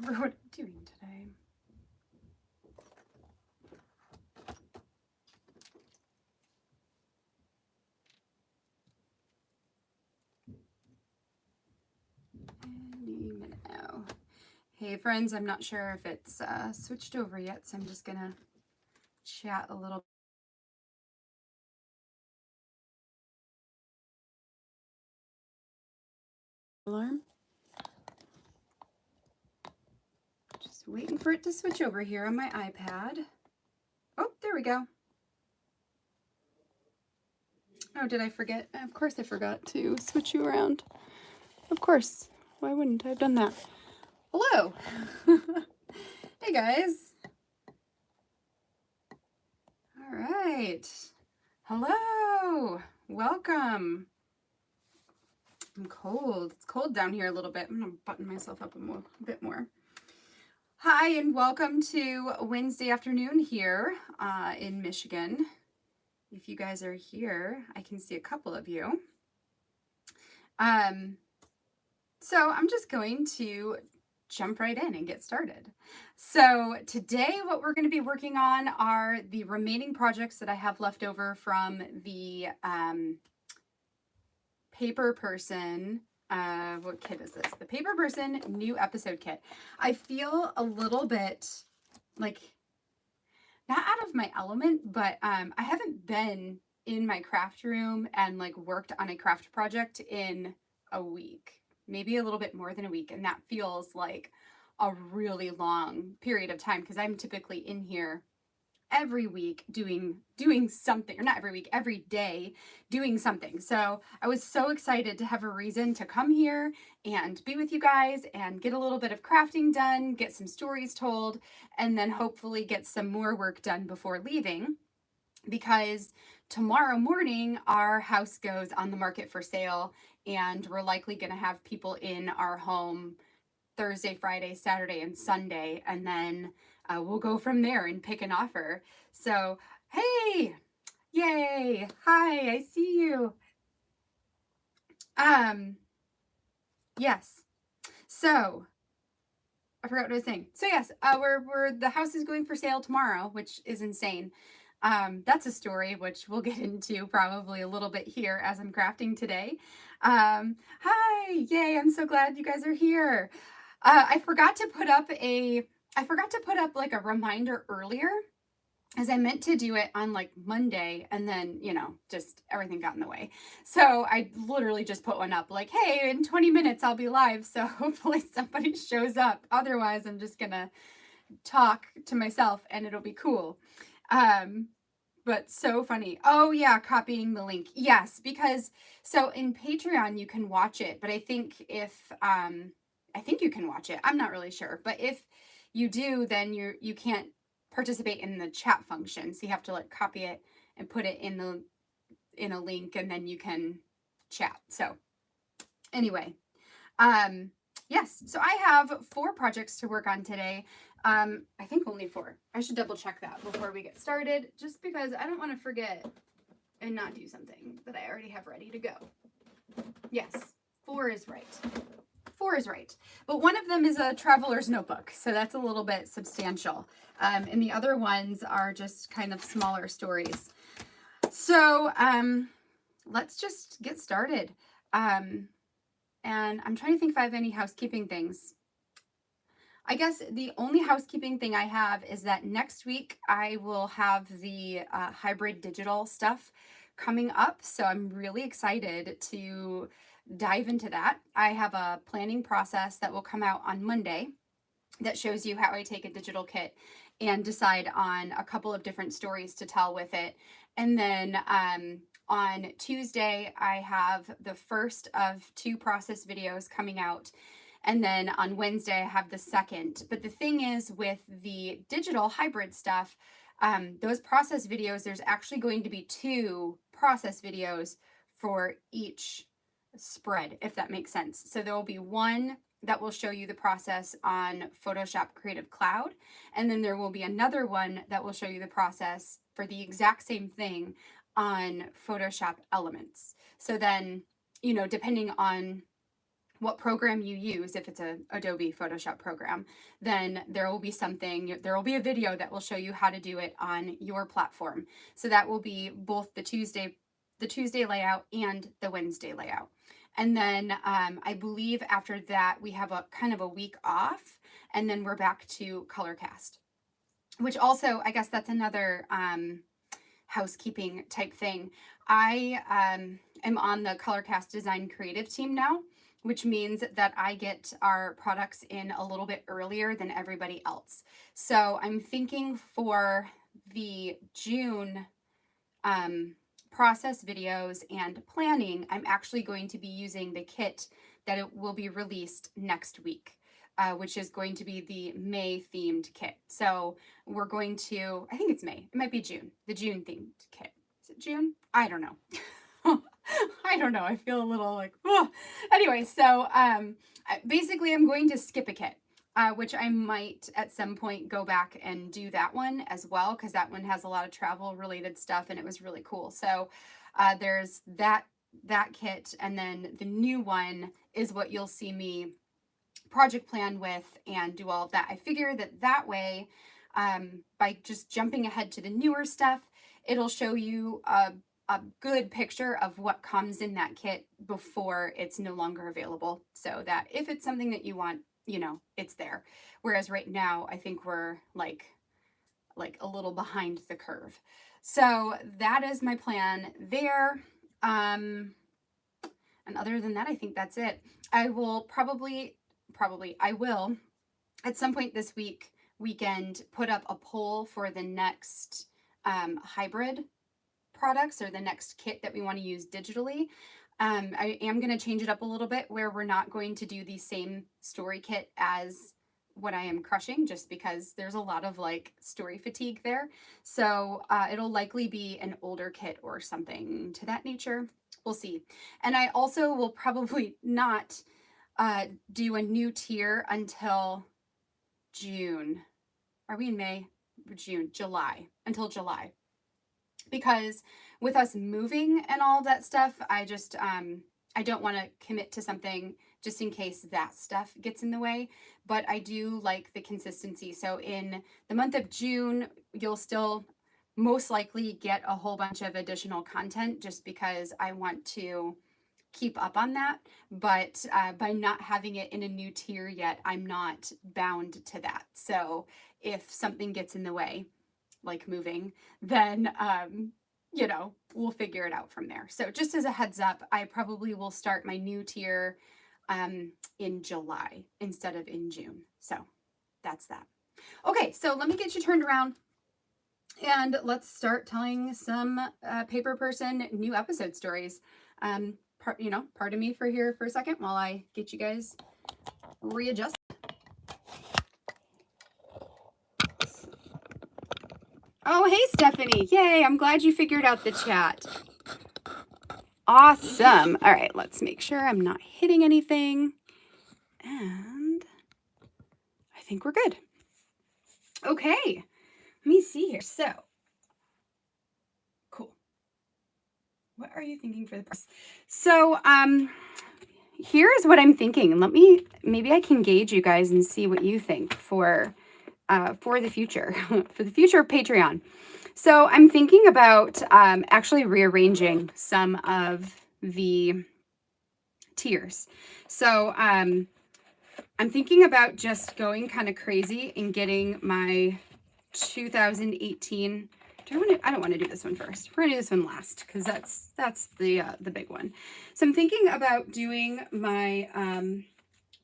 remember what I'm doing today. Any minute now. Hey friends, I'm not sure if it's switched over yet, so I'm just gonna chat a little. Alarm. Just waiting for it to switch over here on my iPad. Oh, there we go. Oh, did I forget? Of course I forgot to switch you around. Of course. Why wouldn't I have done that? Hello. Hey guys. All right. Hello. Welcome. I'm cold. It's cold down here a little bit. I'm going to button myself up a bit more. Hi, and welcome to Wednesday afternoon here in Michigan. If you guys are here, I can see a couple of you. So I'm just going to jump right in and get started. So today what we're going to be working on are the remaining projects that I have left over from the Paper Person, what kit is this? The Paper Person new episode kit. I feel a little bit like not out of my element, but I haven't been in my craft room and like worked on a craft project in a week, maybe a little bit more than a week. And that feels like a really long period of time because I'm typically in here every week doing something, or not every week, every day doing something. So I was so excited to have a reason to come here and be with you guys and get a little bit of crafting done, get some stories told, and then hopefully get some more work done before leaving, because tomorrow morning our house goes on the market for sale and we're likely going to have people in our home Thursday, Friday, Saturday, and Sunday, and then we'll go from there and pick an offer. So, hey, yay, hi, I see you. Yes. So, I forgot what I was saying. So yes, the house is going for sale tomorrow, which is insane. That's a story which we'll get into probably a little bit here as I'm crafting today. Hi, yay! I'm so glad you guys are here. I forgot to put up like a reminder earlier, as I meant to do it on like Monday, and then, just everything got in the way. So I literally just put one up like, hey, in 20 minutes I'll be live. So hopefully somebody shows up. Otherwise, I'm just gonna talk to myself and it'll be cool. But so funny. Oh yeah, copying the link. Yes, because so in Patreon you can watch it, but I think I think you can watch it. I'm not really sure, but if you do, then you can't participate in the chat function. So you have to like copy it and put it in a link, and then you can chat. So anyway, yes, so I have 4 projects to work on today. I think only 4. I should double check that before we get started, just because I don't want to forget and not do something that I already have ready to go. Yes, 4 is right. 4 is right. But one of them is a traveler's notebook, so that's a little bit substantial. And the other ones are just kind of smaller stories. So let's just get started. And I'm trying to think if I have any housekeeping things. I guess the only housekeeping thing I have is that next week I will have the hybrid digital stuff coming up. So I'm really excited to dive into that. I have a planning process that will come out on Monday that shows you how I take a digital kit and decide on a couple of different stories to tell with it. And then on Tuesday, I have the first of 2 process videos coming out. And then on Wednesday, I have the second. But the thing is, with the digital hybrid stuff, those process videos, there's actually going to be 2 process videos for each spread, if that makes sense. So there will be one that will show you the process on Photoshop Creative Cloud, and then there will be another one that will show you the process for the exact same thing on Photoshop Elements. So then, depending on what program you use. If it's a Adobe Photoshop program, then there will be a video that will show you how to do it on your platform. So that will be both the Tuesday layout and the Wednesday layout. And then I believe after that we have a kind of a week off, and then we're back to Colorcast, which also, I guess that's another housekeeping type thing. I am on the Colorcast design creative team now, which means that I get our products in a little bit earlier than everybody else. So I'm thinking for the June process videos and planning, I'm actually going to be using the kit that it will be released next week, which is going to be the May themed kit. So we're going to, I think it's May, it might be June, the June themed kit. Is it June? I don't know. I don't know. I feel a little like, oh. Anyway, so basically I'm going to skip a kit, which I might at some point go back and do that one as well, because that one has a lot of travel related stuff and it was really cool. So there's that kit, and then the new one is what you'll see me project plan with and do all of that. I figure that way, by just jumping ahead to the newer stuff, it'll show you a good picture of what comes in that kit before it's no longer available, so that if it's something that you want, you know, it's there. Whereas right now, I think we're like a little behind the curve. So that is my plan there. And other than that, I think that's it. I will probably I will at some point this weekend put up a poll for the next hybrid products, or the next kit that we want to use digitally. I am going to change it up a little bit, where we're not going to do the same story kit as what I am crushing, just because there's a lot of like story fatigue there. So it'll likely be an older kit or something to that nature. We'll see. And I also will probably not do a new tier until June. Are we in May? June, July, until July. Because with us moving and all of that stuff, I just, I don't want to commit to something just in case that stuff gets in the way. But I do like the consistency. So in the month of June, you'll still most likely get a whole bunch of additional content, just because I want to keep up on that. But by not having it in a new tier yet, I'm not bound to that. So if something gets in the way, like moving, then you know, we'll figure it out from there. So just as a heads up, I probably will start my new tier in July instead of in June. So that's that. Okay, so let me get you turned around and let's start telling some paper person new episode stories. Pardon me for here for a second while I get you guys readjusted. Oh, hey, Stephanie. Yay, I'm glad you figured out the chat. Awesome. All right, let's make sure I'm not hitting anything. And I think we're good. Okay, let me see here. So, cool. What are you thinking for the press? So, here's what I'm thinking. Maybe I can gauge you guys and see what you think for the future, for the future of Patreon. So I'm thinking about actually rearranging some of the tiers. So I'm thinking about just going kind of crazy and getting my 2018. I don't want to do this one first. We're gonna do this one last, because that's the big one. So I'm thinking about doing my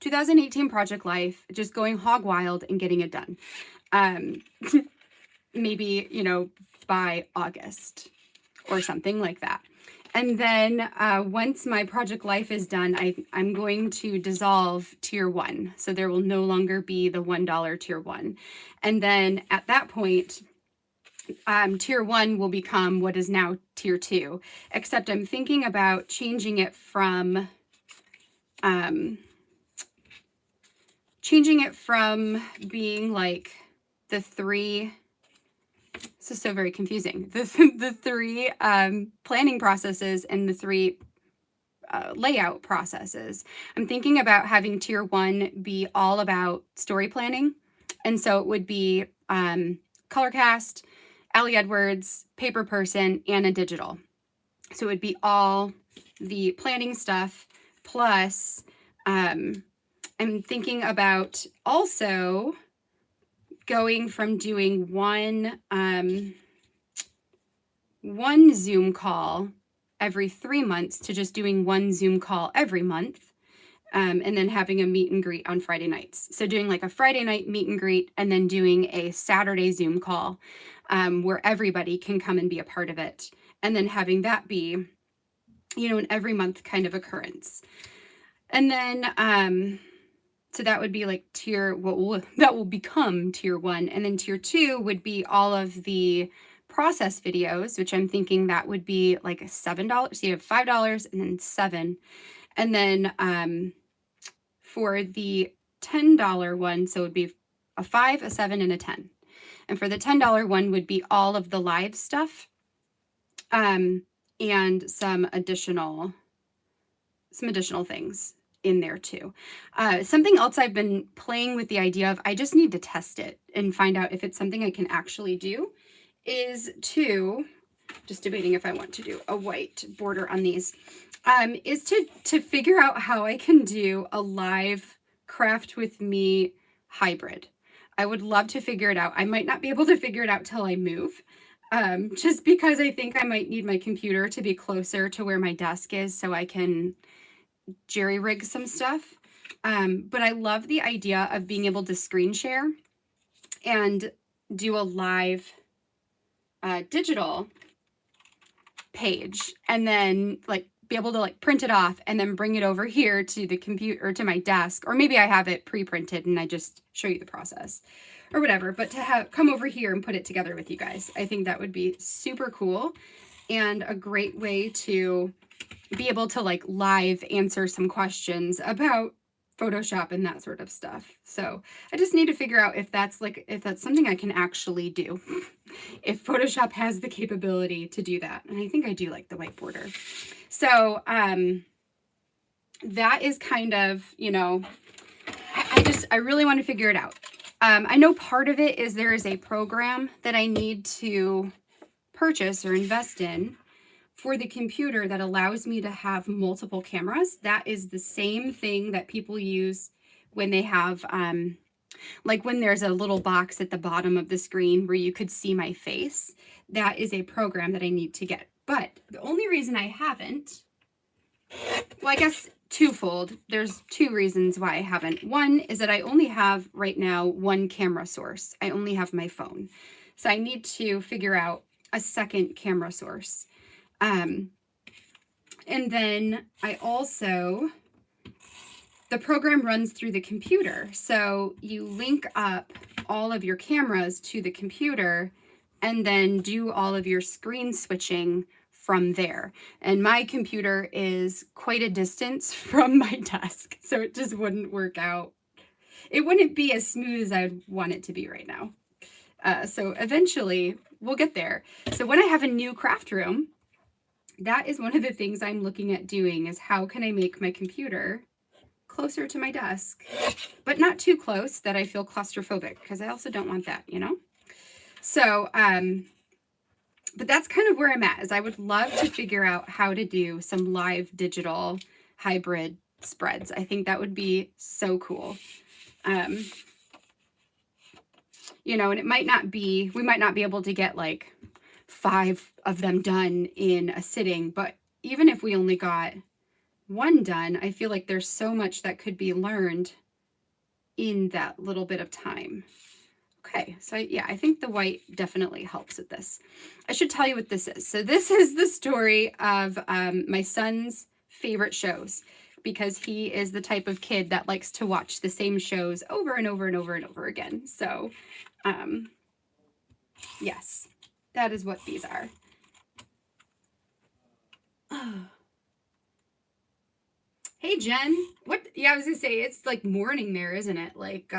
2018 project life, just going hog wild and getting it done. Maybe, by August or something like that. And then once my project life is done, I'm going to dissolve tier 1. So there will no longer be the $1 tier 1. And then at that point, tier 1 will become what is now tier 2, except I'm thinking about changing it from being like the 3. This is so very confusing. The 3 planning processes and the 3 layout processes. I'm thinking about having tier 1 be all about story planning. And so it would be color cast, Allie Edwards, paper person, and a digital. So it would be all the planning stuff plus I'm thinking about also going from doing one Zoom call every 3 months to just doing one Zoom call every month, and then having a meet and greet on Friday nights. So doing like a Friday night meet and greet and then doing a Saturday Zoom call where everybody can come and be a part of it. And then having that be, an every month kind of occurrence. And then, so that would be like that will become tier 1. And then tier 2 would be all of the process videos, which I'm thinking that would be like $7. So you have $5 and then $7. And then for the $10 one, so it would be a $5, a $7, and a $10. And for the $10 one would be all of the live stuff and some additional things in there too. Something else I've been playing with the idea of, I just need to test it and find out if it's something I can actually do, is just debating if I want to do a white border on these, is to figure out how I can do a live craft with me hybrid. I would love to figure it out. I might not be able to figure it out till I move, just because I think I might need my computer to be closer to where my desk is so I can jerry rig some stuff. But I love the idea of being able to screen share and do a live digital page and then like be able to like print it off and then bring it over here to the computer or to my desk, or maybe I have it pre-printed and I just show you the process or whatever, but to come over here and put it together with you guys. I think that would be super cool and a great way to be able to like live answer some questions about Photoshop and that sort of stuff. So I just need to figure out if that's something I can actually do, if Photoshop has the capability to do that. And I think I do like the white border. So that is kind of, I really want to figure it out. I know part of it is there is a program that I need to purchase or invest in for the computer that allows me to have multiple cameras. That is the same thing that people use when they have, like when there's a little box at the bottom of the screen where you could see my face. That is a program that I need to get. But the only reason I haven't, well, I guess twofold. There's 2 reasons why I haven't. One is that I only have right now one camera source. I only have my phone. So I need to figure out a second camera source. And then I also, the program runs through the computer. So you link up all of your cameras to the computer and then do all of your screen switching from there. And my computer is quite a distance from my desk, so it just wouldn't work out. It wouldn't be as smooth as I'd want it to be right now. So eventually we'll get there. So when I have a new craft room, that is one of the things I'm looking at doing, is how can I make my computer closer to my desk, but not too close that I feel claustrophobic, because I also don't want that, So, but that's kind of where I'm at, is I would love to figure out how to do some live digital hybrid spreads. I think that would be so cool. And it might not be, we might not be able to get like 5 of them done in a sitting, but even if we only got 1 done, I feel like there's so much that could be learned in that little bit of time. Okay, so I think the white definitely helps with this. I should tell you what this is. So this is the story of my son's favorite shows, because he is the type of kid that likes to watch the same shows over and over and over and over again. So yes, that is what these are. Oh. Hey, Jen. What? Yeah, I was gonna say, it's like morning there, isn't it? Like,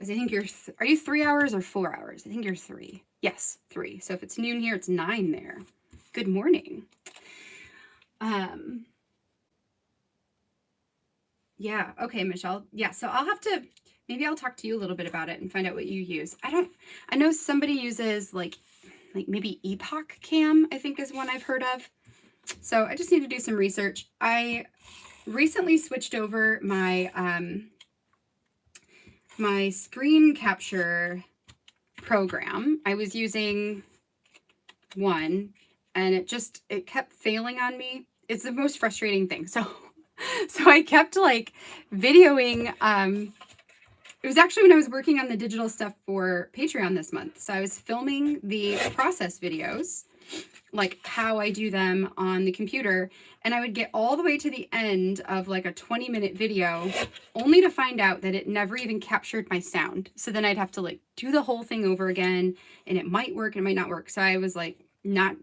I think you're, are you 3 hours or 4 hours? I think you're 3. Yes, 3. So if it's noon here, it's 9 there. Good morning. Yeah. Okay, Michelle. Yeah. So maybe I'll talk to you a little bit about it and find out what you use. I know somebody uses like maybe Epoch Cam, I think is one I've heard of. So I just need to do some research. I recently switched over my screen capture program. I was using one and it kept failing on me. It's the most frustrating thing. So I kept like videoing. It was actually when I was working on the digital stuff for Patreon this month. So I was filming the process videos, like how I do them on the computer, and I would get all the way to the end of like a 20-minute video only to find out that it never even captured my sound. So then I'd have to like do the whole thing over again, and it might work and it might not work. So I was like not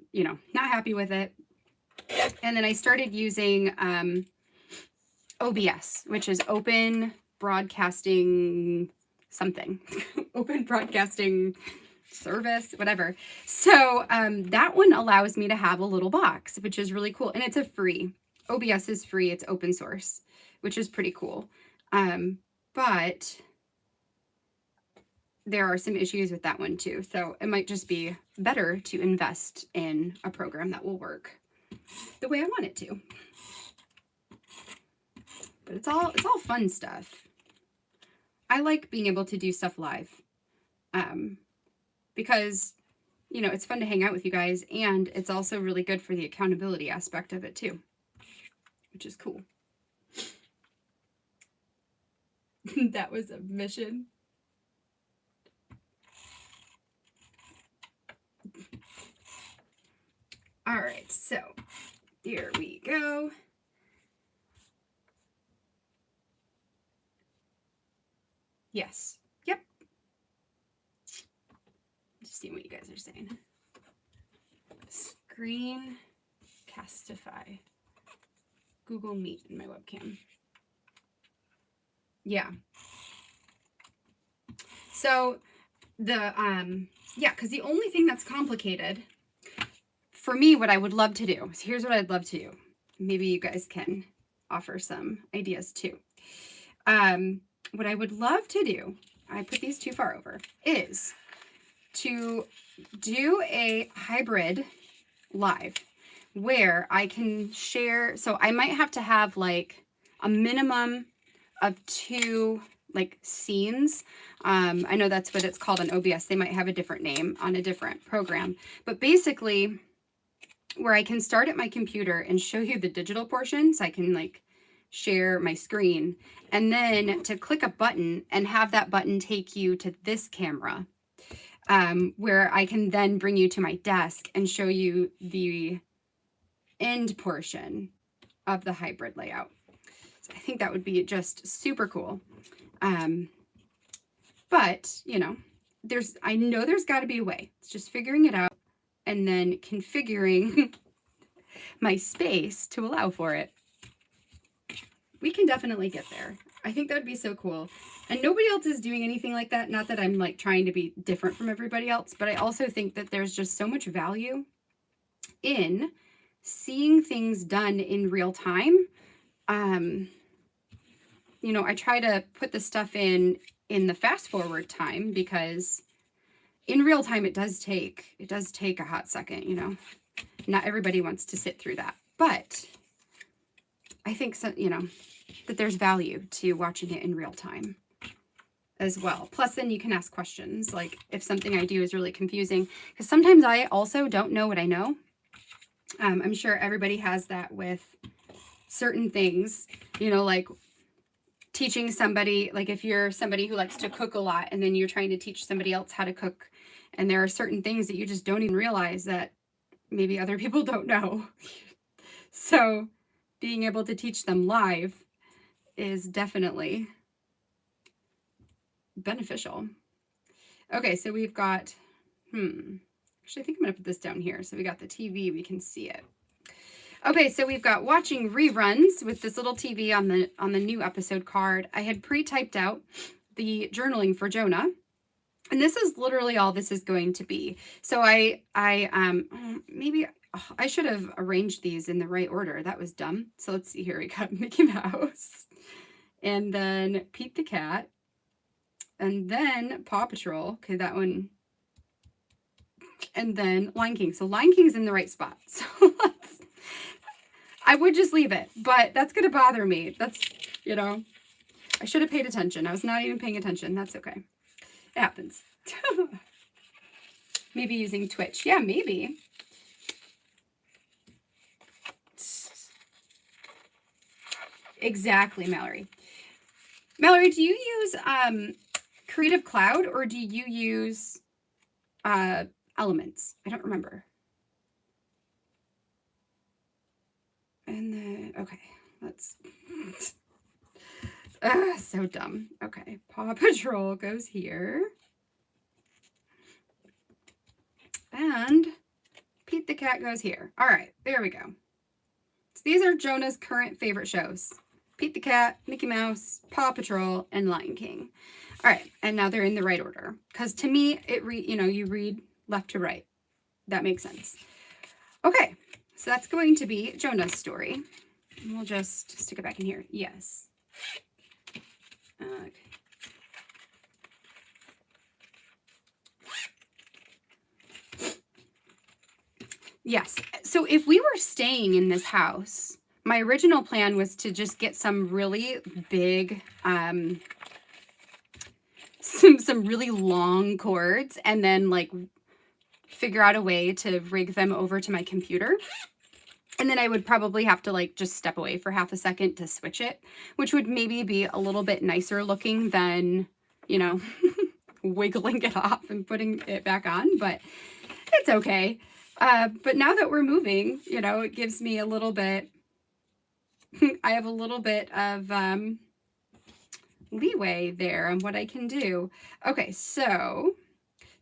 happy with it. And then I started using OBS, which is Open Broadcasting something. Open Broadcasting Service, whatever. So that one allows me to have a little box, which is really cool. And it's OBS is free. It's open source, which is pretty cool. But there are some issues with that one too. So it might just be better to invest in a program that will work the way I want it to. But it's all fun stuff. I like being able to do stuff live. Because, it's fun to hang out with you guys, and it's also really good for the accountability aspect of it too, which is cool. That was a mission. All right, so here we go. Yes. Yep. Just seeing what you guys are saying. Screen Castify. Google Meet in my webcam. Yeah. So because the only thing that's complicated for me, what I would love to do, so here's what I'd love to do. Maybe you guys can offer some ideas too. What I would love to do, I put these too far over, is to do a hybrid live where I can share. So I might have to have like a minimum of 2 like scenes. I know that's what it's called on OBS. They might have a different name on a different program, but basically where I can start at my computer and show you the digital portion, so I can like share my screen, and then to click a button and have that button take you to this camera, where I can then bring you to my desk and show you the end portion of the hybrid layout. So I think that would be just super cool. But I know there's got to be a way. It's just figuring it out and then configuring my space to allow for it. We can definitely get there. I think that would be so cool. And nobody else is doing anything like that. Not that I'm like trying to be different from everybody else, but I also think that there's just so much value in seeing things done in real time. I try to put the stuff in the fast forward time, because in real time it does take a hot second. Not everybody wants to sit through that, but I think so, that there's value to watching it in real time as well. Plus then you can ask questions, like if something I do is really confusing, because sometimes I also don't know what I know. I'm sure everybody has that with certain things, like teaching somebody, like if you're somebody who likes to cook a lot and then you're trying to teach somebody else how to cook, and there are certain things that you just don't even realize that maybe other people don't know. So being able to teach them live is definitely beneficial. Okay, so we've got, actually I think I'm gonna put this down here. So we got the TV, we can see it. Okay, so we've got watching reruns with this little TV on the new episode card. I had pre-typed out the journaling for Jonah, and this is literally all this is going to be. So maybe I should have arranged these in the right order. That was dumb. So let's see here. We got Mickey Mouse and then Pete the Cat, and then Paw Patrol. Okay, that one. And then Lion King. So Lion King's in the right spot. So I would just leave it, but that's going to bother me. That's, you know, I should have paid attention. I was not even paying attention. That's okay. It happens. Maybe using Twitch. Yeah, maybe. Exactly, Mallory. Mallory, do you use Creative Cloud or do you use Elements? I don't remember. And then, okay, let's... so dumb. Okay, Paw Patrol goes here. And Pete the Cat goes here. All right, there we go. So these are Jonah's current favorite shows. Pete the Cat, Mickey Mouse, Paw Patrol, and Lion King. All right, and now they're in the right order. Because to me, you read left to right. That makes sense. Okay, so that's going to be Jonah's story. And we'll just stick it back in here. Yes. Okay. Yes. So if we were staying in this house, my original plan was to just get some really big, some really long cords and then like figure out a way to rig them over to my computer. And then I would probably have to like just step away for half a second to switch it, which would maybe be a little bit nicer looking than, you know, wiggling it off and putting it back on, but it's okay. But now that we're moving, you know, it gives me a little bit, I have a little bit of leeway there on what I can do. Okay, so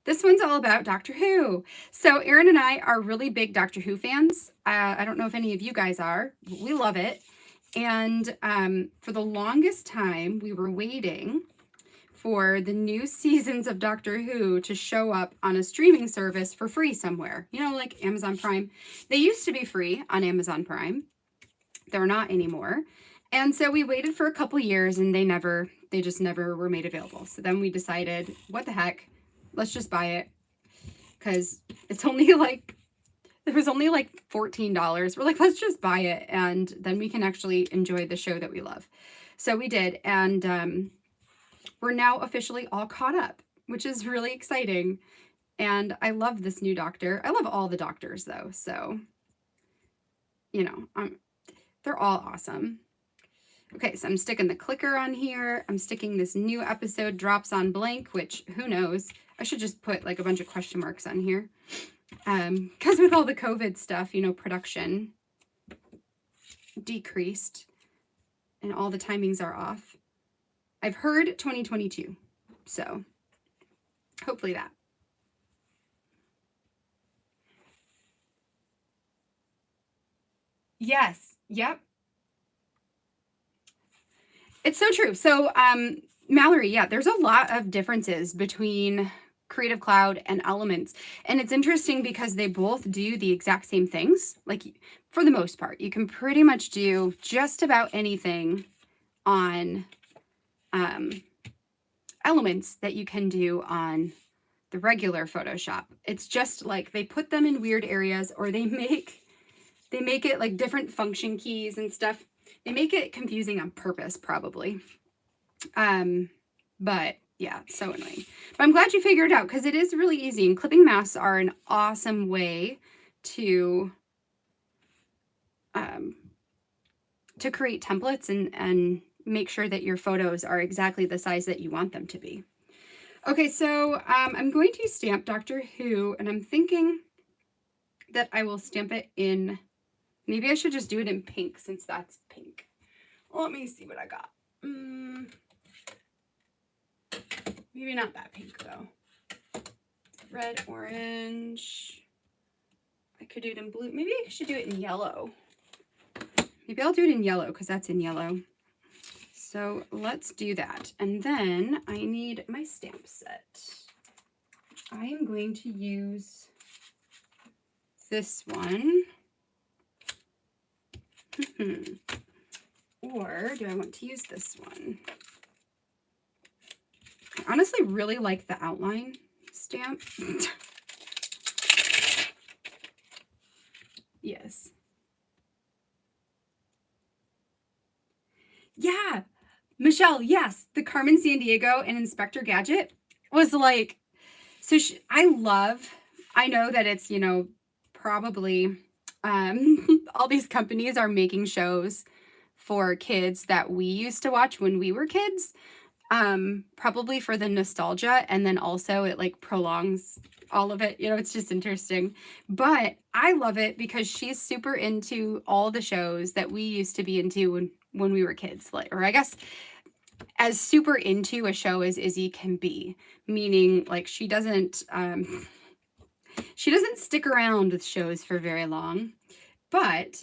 this one's all about Doctor Who. So Erin and I are really big Doctor Who fans. I don't know if any of you guys are. But we love it. And for the longest time, we were waiting for the new seasons of Doctor Who to show up on a streaming service for free somewhere. You know, like Amazon Prime. They used to be free on Amazon Prime. They're not anymore. And so we waited for a couple years and they just never were made available. So then we decided, what the heck? Let's just buy it. Because it's only like, it was only like $14. We're like, let's just buy it. And then we can actually enjoy the show that we love. So we did. And we're now officially all caught up, which is really exciting. And I love this new doctor. I love all the doctors though. So, you know, they're all awesome. Okay, so I'm sticking the clicker on here. I'm sticking this new episode drops on blank, which who knows? I should just put like a bunch of question marks on here. Because with all the COVID stuff, you know, production decreased and all the timings are off. I've heard 2022, so hopefully that. Yes, yep. It's so true. So, Mallory, yeah, there's a lot of differences between Creative Cloud and Elements. And it's interesting because they both do the exact same things. Like, for the most part, you can pretty much do just about anything on Elements that you can do on the regular Photoshop. It's just like they put them in weird areas, or they make it like different function keys and stuff. They make it confusing on purpose, probably. But yeah, it's so annoying. But I'm glad you figured it out because it is really easy. And clipping masks are an awesome way to create templates and make sure that your photos are exactly the size that you want them to be. Okay, so I'm going to stamp Doctor Who, and I'm thinking that I will stamp it in, maybe I should just do it in pink since that's pink. Let me see what I got. Maybe not that pink though. Red, orange. I could do it in blue. Maybe I should do it in yellow. Maybe I'll do it in yellow because that's in yellow. So let's do that. And then I need my stamp set. I am going to use this one. Or do I want to use this one? I honestly really like the outline stamp. Yes. Yeah. Michelle, yes. The Carmen Sandiego and Inspector Gadget was like, so I know that it's, you know, probably all these companies are making shows for kids that we used to watch when we were kids. Probably for the nostalgia, and then also it like prolongs all of it. You know, it's just interesting. But I love it because she's super into all the shows that we used to be into when we were kids. Like, or I guess as super into a show as Izzy can be, meaning like she doesn't stick around with shows for very long, but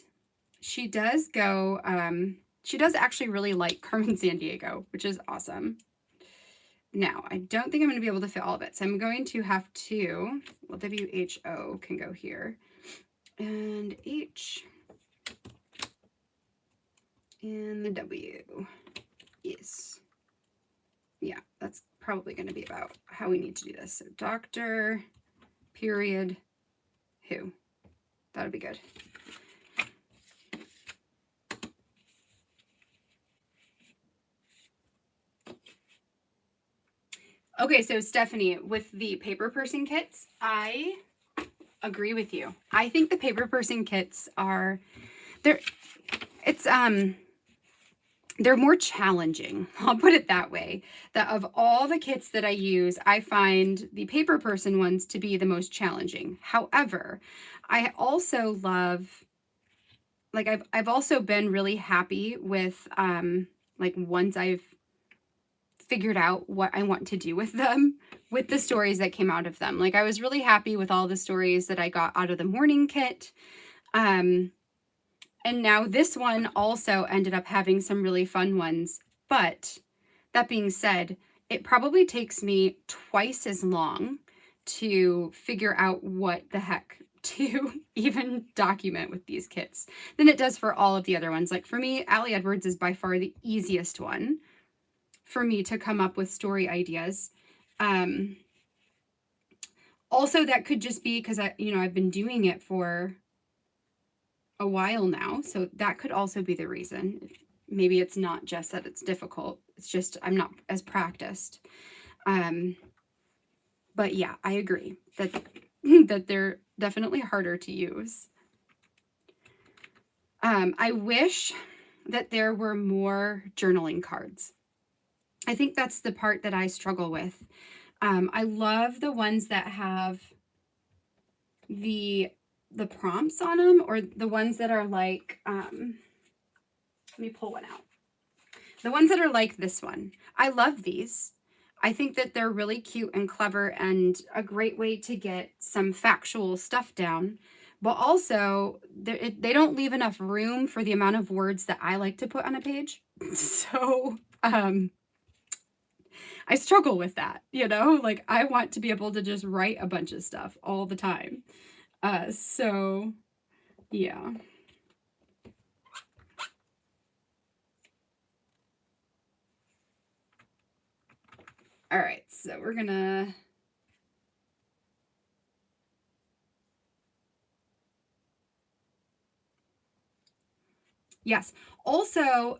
she does go she does actually really like Carmen Sandiego, which is awesome. Now, I don't think I'm going to be able to fit all of it, so I'm going to have to, well, WHO can go here, and H, and the W, yes. Yeah, that's probably going to be about how we need to do this. So doctor, period, who. That'll be good. Okay, so Stephanie, with the paper person kits, I agree with you. I think the paper person kits are, they're more challenging. I'll put it that way. That of all the kits that I use, I find the paper person ones to be the most challenging. However, I also love, like I've also been really happy with like once I've figured out what I want to do with them, with the stories that came out of them. Like I was really happy with all the stories that I got out of the morning kit. And now this one also ended up having some really fun ones. But that being said, it probably takes me twice as long to figure out what the heck to even document with these kits than it does for all of the other ones. Like for me, Allie Edwards is by far the easiest one for me to come up with story ideas. Also, that could just be because I've been doing it for a while now, so that could also be the reason. Maybe it's not just that it's difficult, it's just I'm not as practiced. But yeah, I agree that that they're definitely harder to use. I wish that there were more journaling cards. I think that's the part that I struggle with. I love the ones that have the prompts on them, or the ones that are like, let me pull one out. The ones that are like this one. I love these. I think that they're really cute and clever and a great way to get some factual stuff down. But also, they don't leave enough room for the amount of words that I like to put on a page. So, I struggle with that, like I want to be able to just write a bunch of stuff all the time. So yeah. All right, so we're gonna, yes. Also,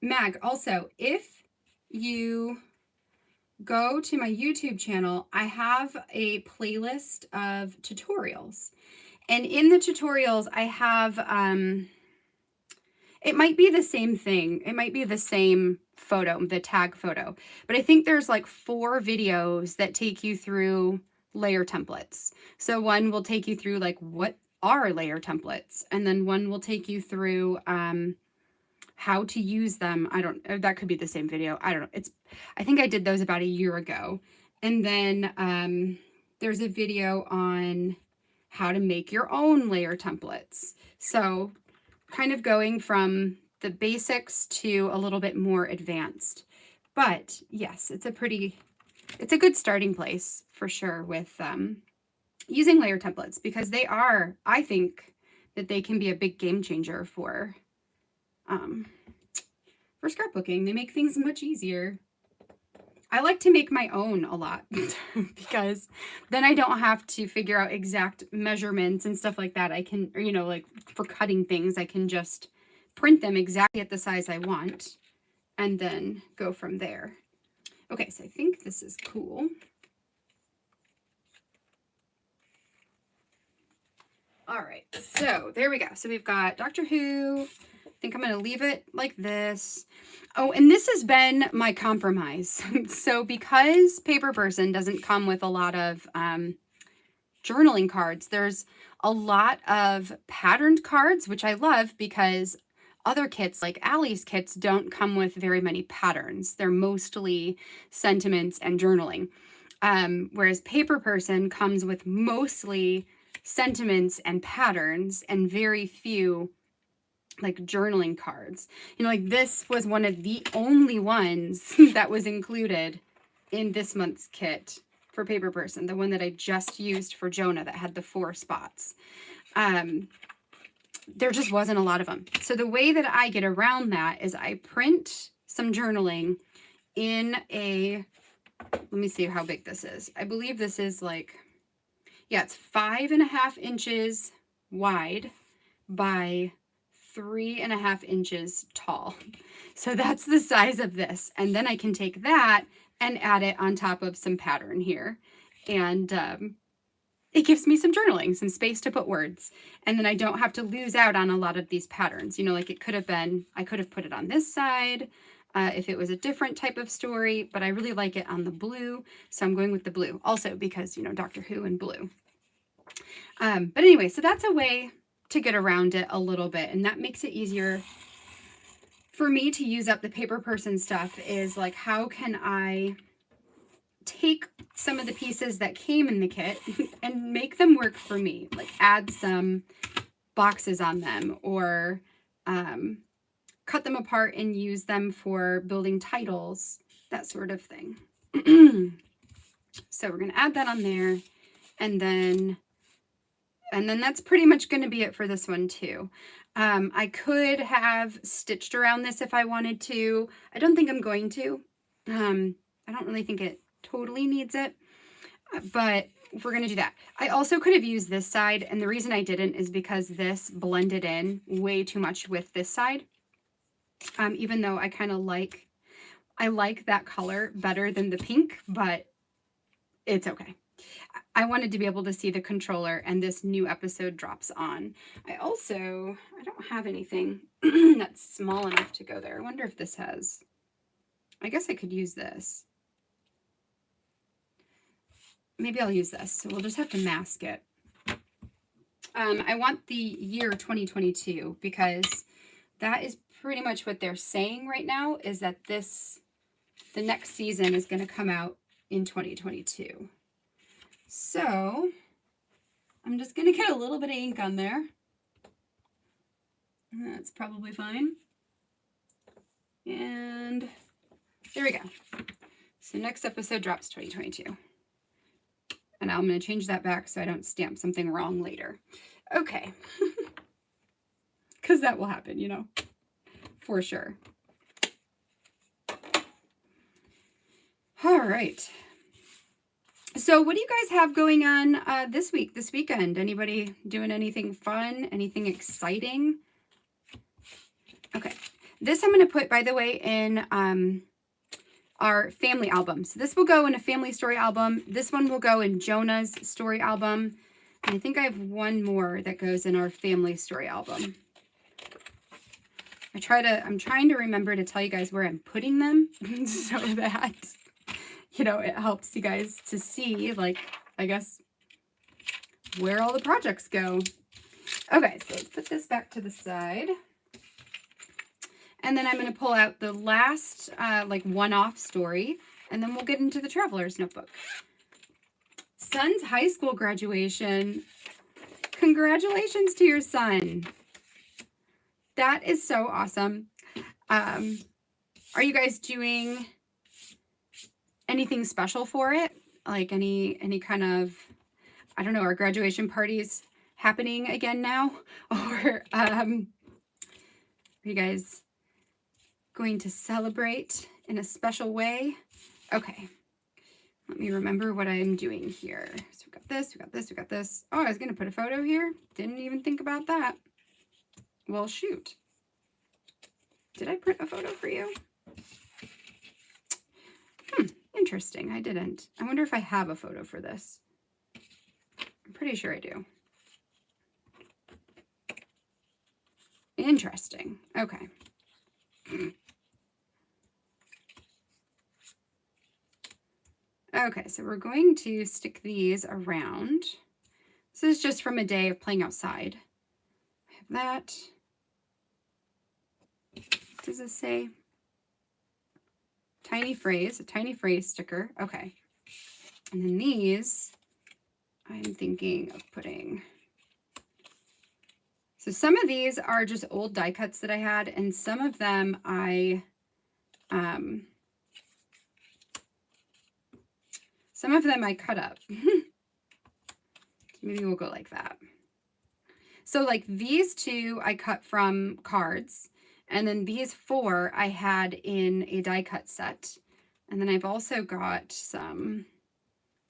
Mag, also, if you go to my YouTube channel, I have a playlist of tutorials. And in the tutorials, I have, it might be the same thing. It might be the same photo, the tag photo. But I think there's like 4 videos that take you through layer templates. So one will take you through like what are layer templates, and then one will take you through how to use them. That could be the same video. I don't know. I think I did those about a year ago. And then there's a video on how to make your own layer templates. So kind of going from the basics to a little bit more advanced. But yes, it's a good starting place for sure with using layer templates, because I think that they can be a big game changer for for scrapbooking. They make things much easier. I like to make my own a lot because then I don't have to figure out exact measurements and stuff like that. I can, or, you know, like for cutting things, I can just print them exactly at the size I want and then go from there. Okay, so I think this is cool. All right, so there we go. So we've got Doctor Who. I think I'm going to leave it like this. Oh, and this has been my compromise. So because Paper Person doesn't come with a lot of journaling cards, there's a lot of patterned cards, which I love because other kits, like Allie's kits, don't come with very many patterns. They're mostly sentiments and journaling. Whereas Paper Person comes with mostly sentiments and patterns and very few like journaling cards. You know, like this was one of the only ones that was included in this month's kit for Paper Person, the one that I just used for Jonah that had the 4 spots. There just wasn't a lot of them. So the way that I get around that is I print some journaling in a, let me see how big this is. I believe this is like, yeah, it's 5.5 inches wide by 3.5 inches tall. So that's the size of this. And then I can take that and add it on top of some pattern here. And it gives me some journaling, some space to put words. And then I don't have to lose out on a lot of these patterns. You know, like it could have been, I could have put it on this side if it was a different type of story, but I really like it on the blue. So I'm going with the blue also because, you know, Doctor Who and blue. But anyway, so that's a way to get around it a little bit. And that makes it easier for me to use up the Paper Person stuff is like, how can I take some of the pieces that came in the kit and make them work for me, like add some boxes on them or cut them apart and use them for building titles, that sort of thing. So we're going to add that on there, and then that's pretty much going to be it for this one too. I could have stitched around this if I wanted to. I don't think I'm going to. I don't really think it totally needs it, but we're going to do that. I also could have used this side, and the reason I didn't is because this blended in way too much with this side. Even though I kind of like that color better than the pink, but it's okay. I wanted to be able to see the controller, and this new episode drops on. I don't have anything that's small enough to go there. I wonder if this has, I guess I could use this. Maybe I'll use this. So we'll just have to mask it. I want the year 2022 because that is pretty much what they're saying right now, is that the next season is going to come out in 2022. So I'm just going to get a little bit of ink on there. That's probably fine. And there we go. So next episode drops 2022. And I'm going to change that back so I don't stamp something wrong later. Okay. Because that will happen, you know, for sure. All right. So what do you guys have going on this weekend? Anybody doing anything fun? Anything exciting? Okay. This I'm going to put, by the way, in our family albums. So this will go in a family story album. This one will go in Jonah's story album. And I think I have one more that goes in our family story album. I'm trying to remember to tell you guys where I'm putting them so that, you know, it helps you guys to see, like, I guess, where all the projects go. Okay, so let's put this back to the side. And then I'm going to pull out the last, like, one-off story, and then we'll get into the Traveler's Notebook. Son's high school graduation. Congratulations to your son. That is so awesome. Are you guys doing anything special for it? Like any kind of, I don't know, are graduation parties happening again now? Or Are you guys going to celebrate in a special way? Okay. Let me remember what I'm doing here. So we got this, we got this, we got this. Oh, I was going to put a photo here. Didn't even think about that. Well, shoot. Did I print a photo for you? Interesting. I didn't. I wonder if I have a photo for this. I'm pretty sure I do. Interesting. Okay. Okay, so we're going to stick these around. This is just from a day of playing outside. I have that. What does this say? Tiny phrase, a tiny phrase sticker. Okay. And then these, I'm thinking of putting. So some of these are just old die cuts that I had, and some of them I cut up. Maybe we'll go like that. So like these two I cut from cards, and then these 4 I had in a die cut set. And then I've also got some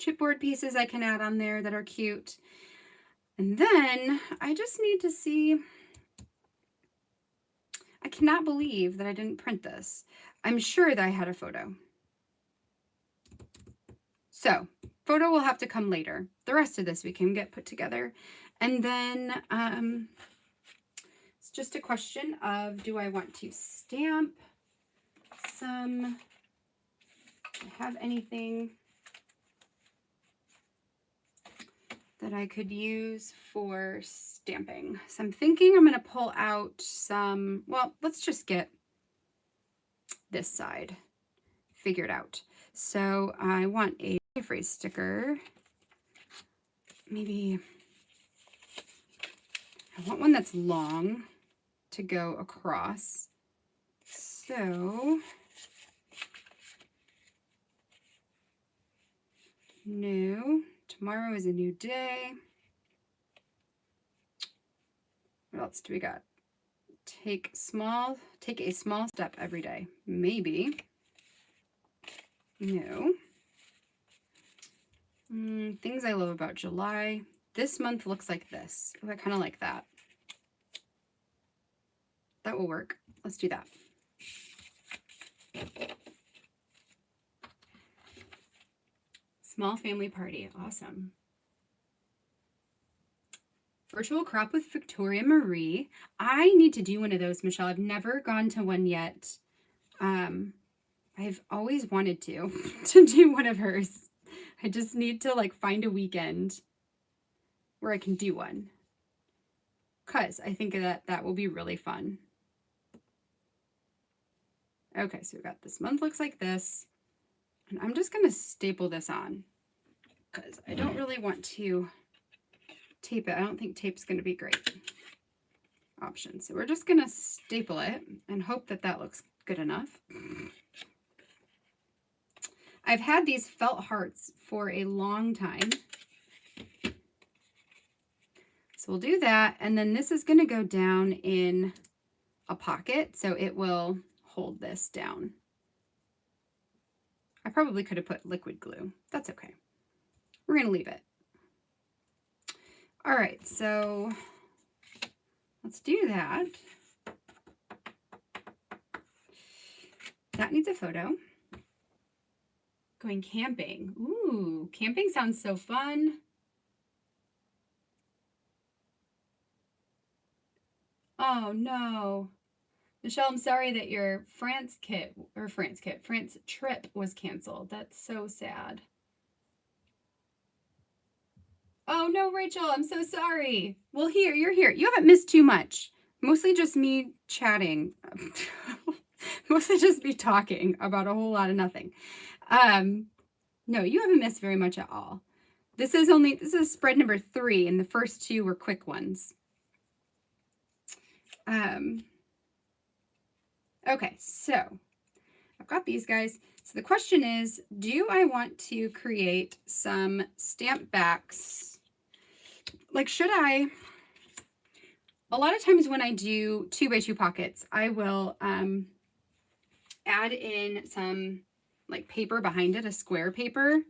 chipboard pieces I can add on there that are cute. And then I just need to see, I cannot believe that I didn't print this. I'm sure that I had a photo. So photo will have to come later. The rest of this we can get put together. And then it's just a question of, do I want to stamp some, do I have anything that I could use for stamping? So I'm thinking I'm going to pull out some, well, let's just get this side figured out. So I want a phrase sticker. Maybe I want one that's long to go across. So new, tomorrow is a new day. What else do we got? Take a small step every day. Maybe. No. Things I love about July. This month looks like this. Oh, I kind of like that. That will work. Let's do that. Small family party. Awesome. Virtual crop with Victoria Marie. I need to do one of those, Michelle. I've never gone to one yet. I've always wanted to do one of hers. I just need to like find a weekend where I can do one, because I think that will be really fun. Okay, so we've got this month looks like this, and I'm just going to staple this on because I don't really want to tape it. I don't think tape's going to be great option. So we're just going to staple it and hope that that looks good enough. I've had these felt hearts for a long time. So we'll do that, and then this is going to go down in a pocket, so it will hold this down. I probably could have put liquid glue. That's okay. We're going to leave it. All right, so let's do that. That needs a photo. Going camping. Ooh, camping sounds so fun. Oh no. Michelle, I'm sorry that your France trip was canceled. That's so sad. Oh no, Rachel, I'm so sorry. Well, you're here. You haven't missed too much. Mostly just me chatting. Mostly just me talking about a whole lot of nothing. No, you haven't missed very much at all. This is spread number 3, and the first 2 were quick ones. Okay, so I've got these guys. So the question is, do I want to create some stamp backs? Like, should I a lot of times when I do 2x2 pockets, I will add in some like paper behind it, a square paper,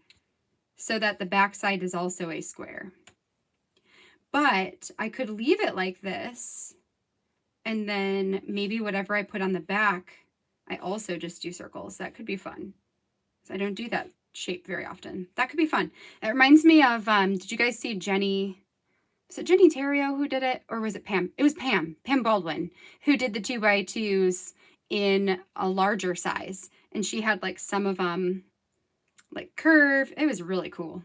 so that the back side is also a square. But I could leave it like this, and then maybe whatever I put on the back, I also just do circles. That could be fun. So I don't do that shape very often. That could be fun. It reminds me of, did you guys see Jenny? Was it Jenny Terrio who did it? Or was it Pam? It was Pam Baldwin, who did the 2x2s in a larger size. And she had like some of them like curve. It was really cool.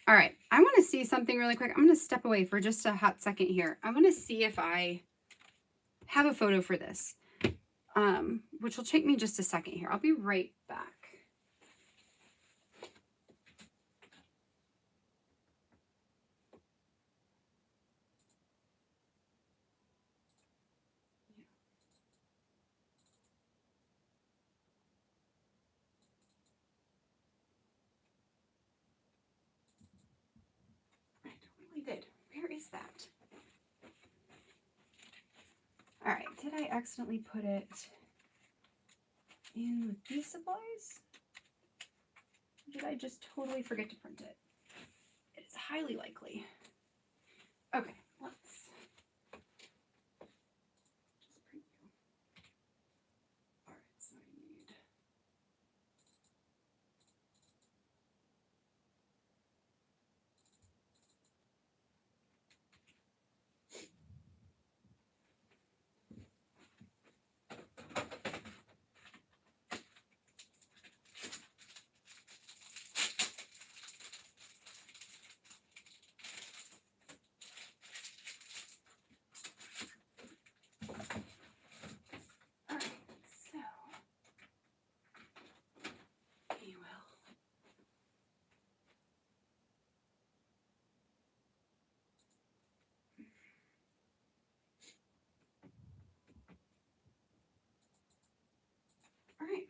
All right, I want to see something really quick. I'm going to step away for just a hot second here. I want to see if I have a photo for this, which will take me just a second here. I'll be right back. I totally did. Where is that? All right, did I accidentally put it in with these supplies? Or did I just totally forget to print it? It's highly likely. Okay, let's just print you. All right, so I need. All right, so you will. All right.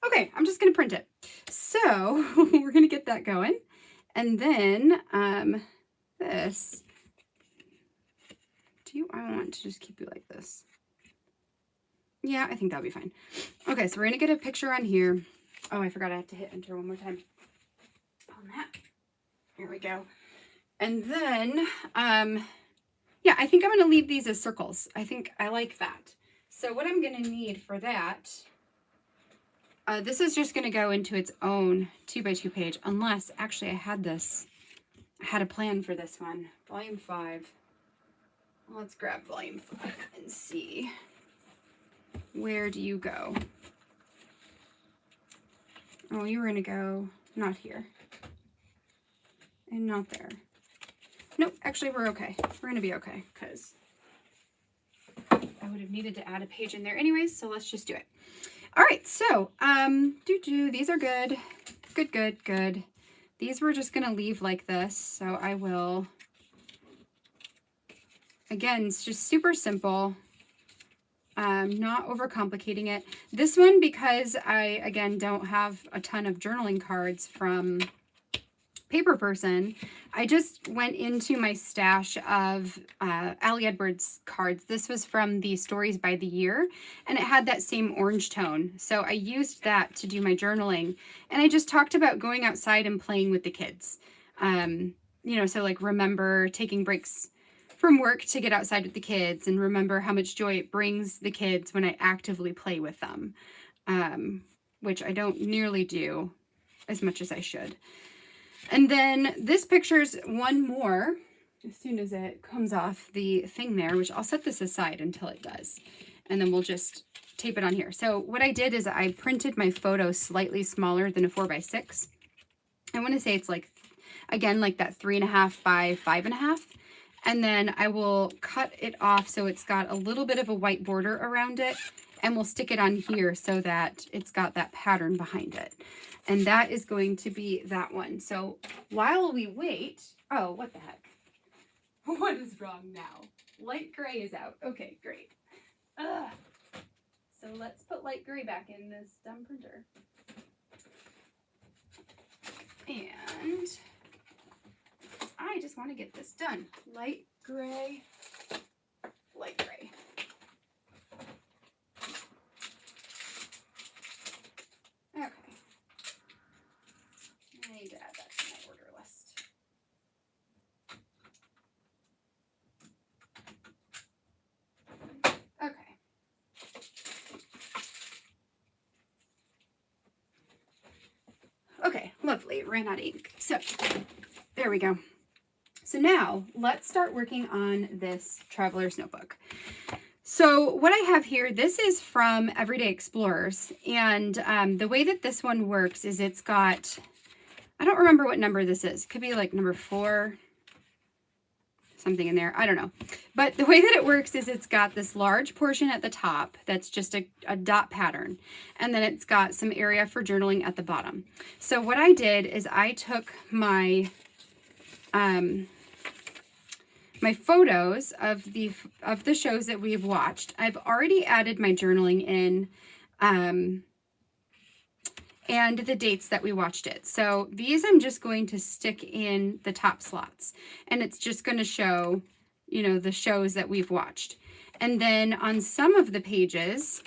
Okay, I'm just going to print it. So we're going to get that going. And then this, I want to just keep you like this. Yeah, I think that'll be fine. Okay, so we're going to get a picture on here. Oh, I forgot I have to hit enter one more time on that. Here we go. And then, yeah, I think I'm going to leave these as circles. I think I like that. So what I'm going to need for that, this is just going to go into its own 2x2 page, unless, actually, I had a plan for this one. Volume 5. Let's grab volume 5 and see. Where do you go? Oh, you were going to go not here. And not there. Nope, actually, we're okay. We're going to be okay, because I would have needed to add a page in there anyways, so let's just do it. All right, so, these are good. Good. These we're just going to leave like this, so I will, again, it's just super simple. Not overcomplicating it. This one, because I, again, don't have a ton of journaling cards from Paper Person, I just went into my stash of Allie Edwards cards. This was from the Stories by the Year, and it had that same orange tone. So I used that to do my journaling, and I just talked about going outside and playing with the kids. You know, so like remember taking breaks from work to get outside with the kids, and remember how much joy it brings the kids when I actively play with them, which I don't nearly do as much as I should. And then this picture's one more as soon as it comes off the thing there, which I'll set this aside until it does. And then we'll just tape it on here. So what I did is I printed my photo slightly smaller than a 4x6. I want to say it's like, again, like that 3.5 by 5.5. And then I will cut it off so it's got a little bit of a white border around it, and we'll stick it on here so that it's got that pattern behind it. And that is going to be that one. So while we wait, oh, what the heck? What is wrong now? Light gray is out. Okay, great. Ugh. So let's put light gray back in this dumb printer. And I just want to get this done. Light gray, light gray. Okay. I need to add that to my order list. Okay. Okay, lovely. Ran out of ink. So there we go. So now let's start working on this traveler's notebook. So what I have here, this is from Everyday Explorers. And the way that this one works is it's got, I don't remember what number this is. It could be like number 4, something in there. I don't know. But the way that it works is it's got this large portion at the top that's just a dot pattern. And then it's got some area for journaling at the bottom. So what I did is I took my my photos of the shows that we've watched. I've already added my journaling in and the dates that we watched it. So these I'm just going to stick in the top slots, and it's just going to show, you know, the shows that we've watched. And then on some of the pages,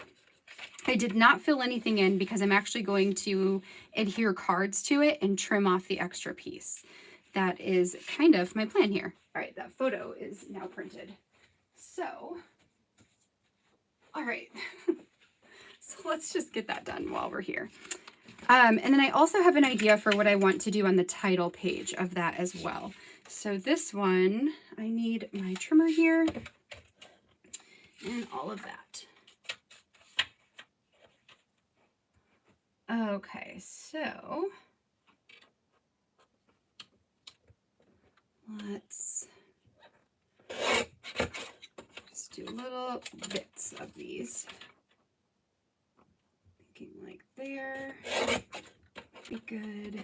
I did not fill anything in because I'm actually going to adhere cards to it and trim off the extra piece. That is kind of my plan here. All right, that photo is now printed. So, all right, so let's just get that done while we're here. And then I also have an idea for what I want to do on the title page of that as well. So this one, I need my trimmer here and all of that. Okay, so let's just do little bits of these. Thinking like there, be good.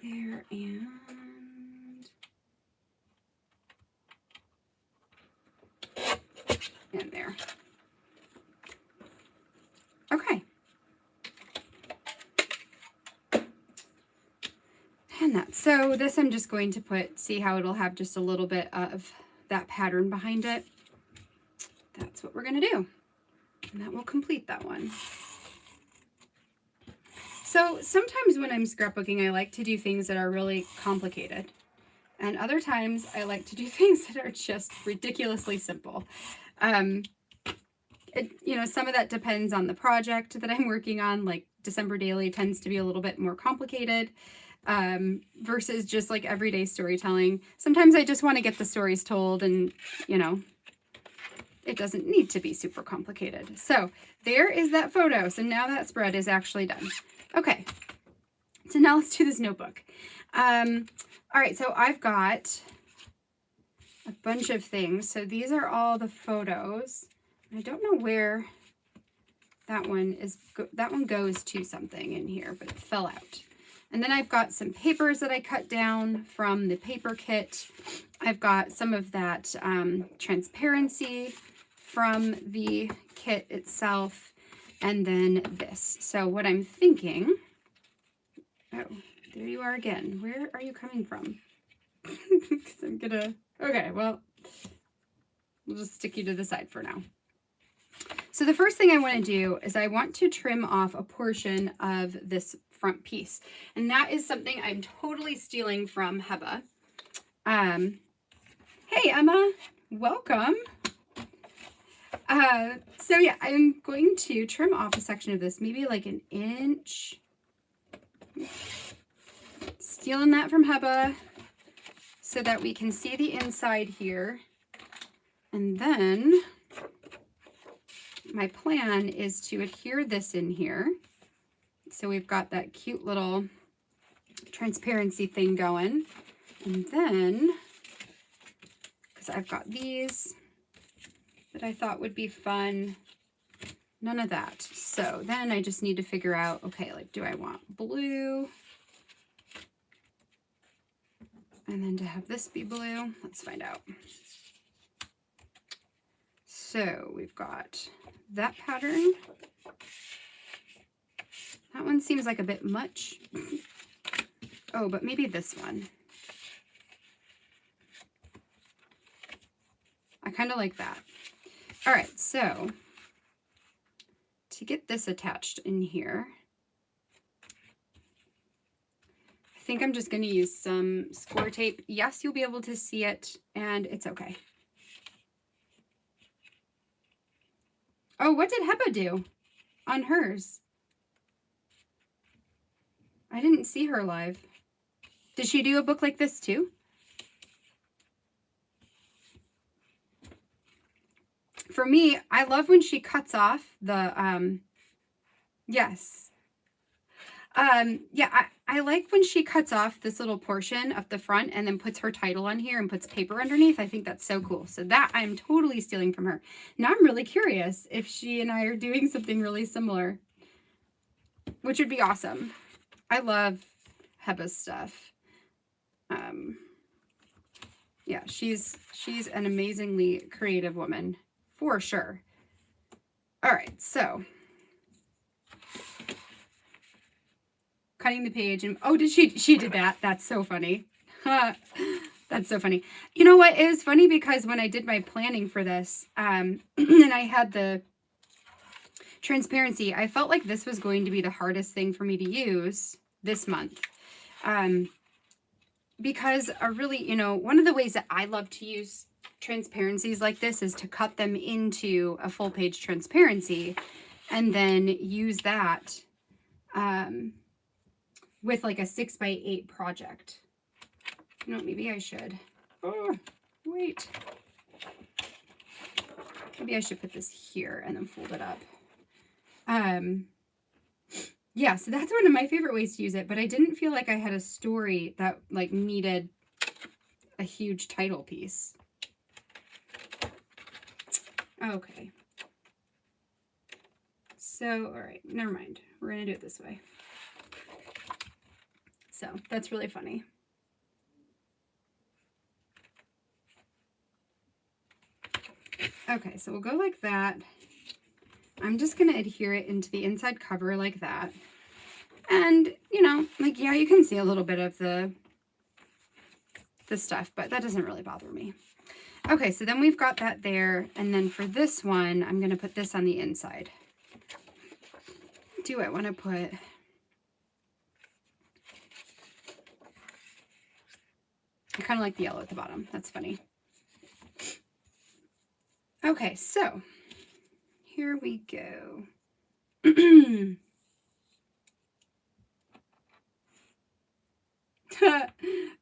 There and there. Okay. And that. So this I'm just going to put, see how it'll have just a little bit of that pattern behind it. That's what we're going to do. And that will complete that one. So sometimes when I'm scrapbooking, I like to do things that are really complicated. And other times I like to do things that are just ridiculously simple. You know, some of that depends on the project that I'm working on. Like December Daily tends to be a little bit more complicated versus just like everyday storytelling. Sometimes I just want to get the stories told, and, you know, it doesn't need to be super complicated. So there is that photo. So now that spread is actually done. Okay, so now let's do this notebook. All right, so I've got a bunch of things. So these are all the photos. I don't know where that one is. That one goes to something in here, but it fell out. And then I've got some papers that I cut down from the paper kit. I've got some of that transparency from the kit itself, and then this. So what I'm thinking, oh, there you are again. Where are you coming from? Because I'm gonna, okay, well, we'll just stick you to the side for now. So the first thing I want to do is I want to trim off a portion of this front piece. And that is something I'm totally stealing from Heba. Hey, Emma, welcome. So yeah, I'm going to trim off a section of this, maybe like an inch. Stealing that from Heba so that we can see the inside here. And then my plan is to adhere this in here. So we've got that cute little transparency thing going. And then, because I've got these that I thought would be fun, none of that. So then I just need to figure out, okay, like, do I want blue? And then to have this be blue, let's find out. so we've got that pattern. That one seems like a bit much. Oh, but maybe this one. I kind of like that. All right, so to get this attached in here, I think I'm just going to use some score tape. Yes, you'll be able to see it, and it's okay. Oh, what did Heba do on hers? I didn't see her live. Did she do a book like this too? For me, I love when she cuts off the, yes. Yeah, I like when she cuts off this little portion of the front and then puts her title on here and puts paper underneath. I think that's so cool. So that I'm totally stealing from her. Now I'm really curious if she and I are doing something really similar, which would be awesome. I love Heba's stuff. Yeah, she's an amazingly creative woman for sure. All right, so cutting the page and oh, did she did that? That's so funny. That's so funny. You know what is funny, because when I did my planning for this, and I had the transparency, I felt like this was going to be the hardest thing for me to use this month. Because really, you know, one of the ways that I love to use transparencies like this is to cut them into a full page transparency and then use that with like a 6x8 project. You know, maybe I should. Oh, wait. Maybe I should put this here and then fold it up. Yeah, so that's one of my favorite ways to use it, but I didn't feel like I had a story that like needed a huge title piece. Okay. So, all right, never mind. We're going to do it this way. So that's really funny. Okay, so we'll go like that. I'm just going to adhere it into the inside cover like that. And, you know, like, yeah, you can see a little bit of the stuff, but that doesn't really bother me. Okay, so then we've got that there. And then for this one, I'm going to put this on the inside. Do I want to put... I kind of like the yellow at the bottom. That's funny. Okay, so here we go.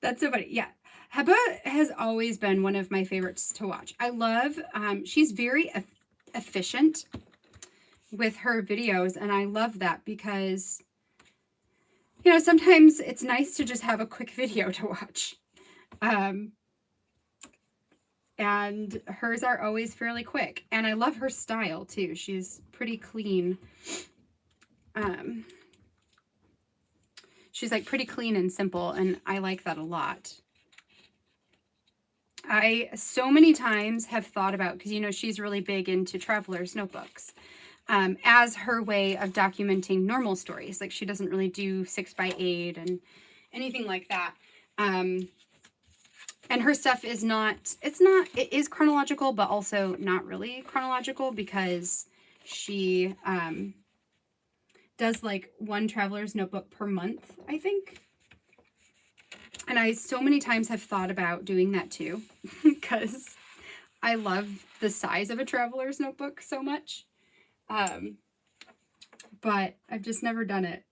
That's so funny. Yeah. Heba has always been one of my favorites to watch. I love, she's very efficient with her videos, and I love that because, you know, sometimes it's nice to just have a quick video to watch. And hers are always fairly quick, and I love her style too. She's pretty clean. She's like pretty clean and simple, and I like that a lot. I so many times have thought about, because you know she's really big into traveler's notebooks as her way of documenting normal stories. Like she doesn't really do 6x8 and anything like that. And her stuff is not, it is chronological, but also not really chronological, because she does like one traveler's notebook per month, I think. And I so many times have thought about doing that too, because I love the size of a traveler's notebook so much. But I've just never done it.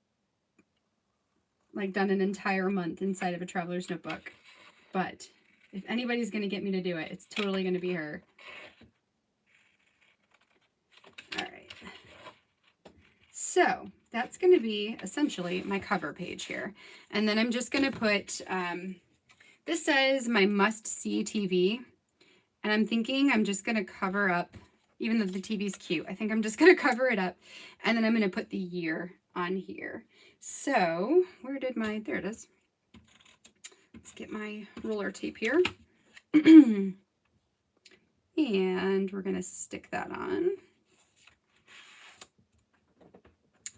Like done an entire month inside of a traveler's notebook. But if anybody's going to get me to do it, it's totally going to be her. All right. So that's going to be essentially my cover page here. And then I'm just going to put, this says my must-see TV. And I'm thinking I'm just going to cover up, even though the TV's cute, I think I'm just going to cover it up. And then I'm going to put the year on here. So where did my, there it is. Let's get my roller tape here. And we're gonna stick that on.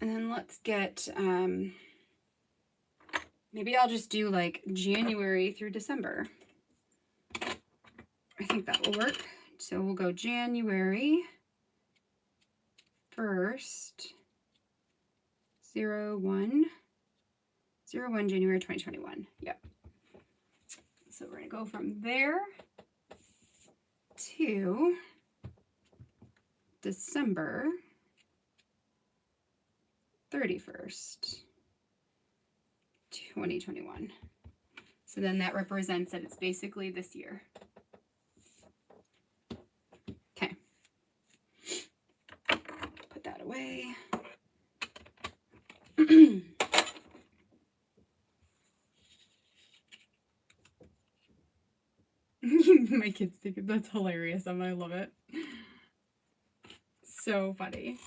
And then let's get, maybe I'll just do like January through December. I think that will work. So we'll go January 1st, 01, January 2021. Yep. So we're gonna go from there to December 31st, 2021. So then that represents that it's basically this year. Okay. Put that away. My kids think that's hilarious. I love it. So funny.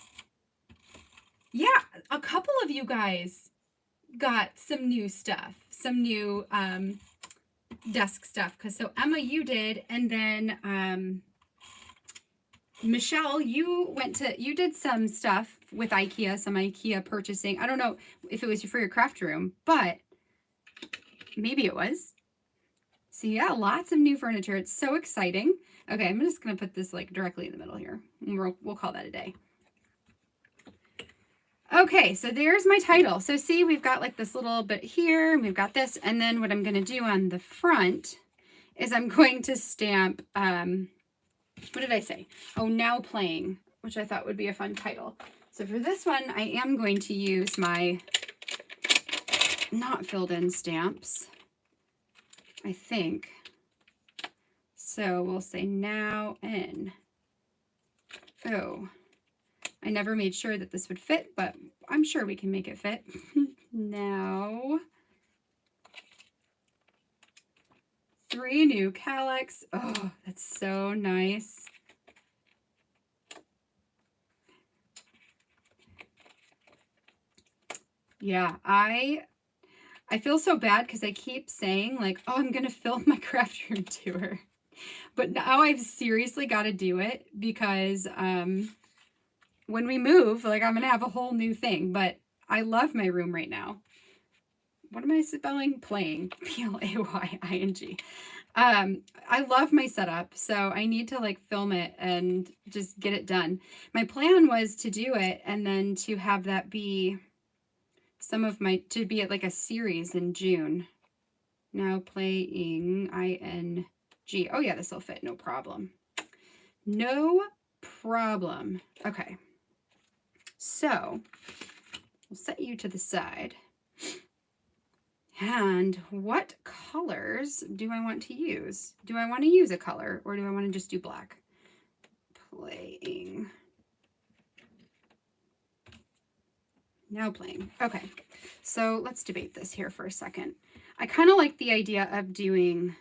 Yeah, a couple of you guys got some new stuff, some new desk stuff. Because so Emma, you did, and then Michelle, you did some stuff with IKEA, some IKEA purchasing. I don't know if it was for your craft room, but maybe it was. So yeah, lots of new furniture. It's so exciting. Okay, I'm just gonna put this like directly in the middle here. And we'll call that a day. Okay, so there's my title. So see, we've got like this little bit here, and we've got this, and then what I'm gonna do on the front is I'm going to stamp, what did I say? Oh, Now Playing, which I thought would be a fun title. So for this one, I am going to use my not filled in stamps, I think. So we'll say Now in. Oh, I never made sure that this would fit, but I'm sure we can make it fit. Now. 3 new calyx. Oh, that's so nice. Yeah, I feel so bad because I keep saying like, oh, I'm gonna film my craft room tour, but now I've seriously got to do it because when we move, like I'm gonna have a whole new thing. But I love my room right now. What am I spelling? Playing. Playing. I love my setup, so I need to like film it and just get it done. My plan was to do it and then to have that be to be at like a series in June. Now Playing, ING. Oh yeah, this will fit, no problem. No problem. Okay. So we'll set you to the side. And what colors do I want to use? Do I want to use a color or do I want to just do black? Playing. Now Playing. Okay, so let's debate this here for a second. I kind of like the idea of doing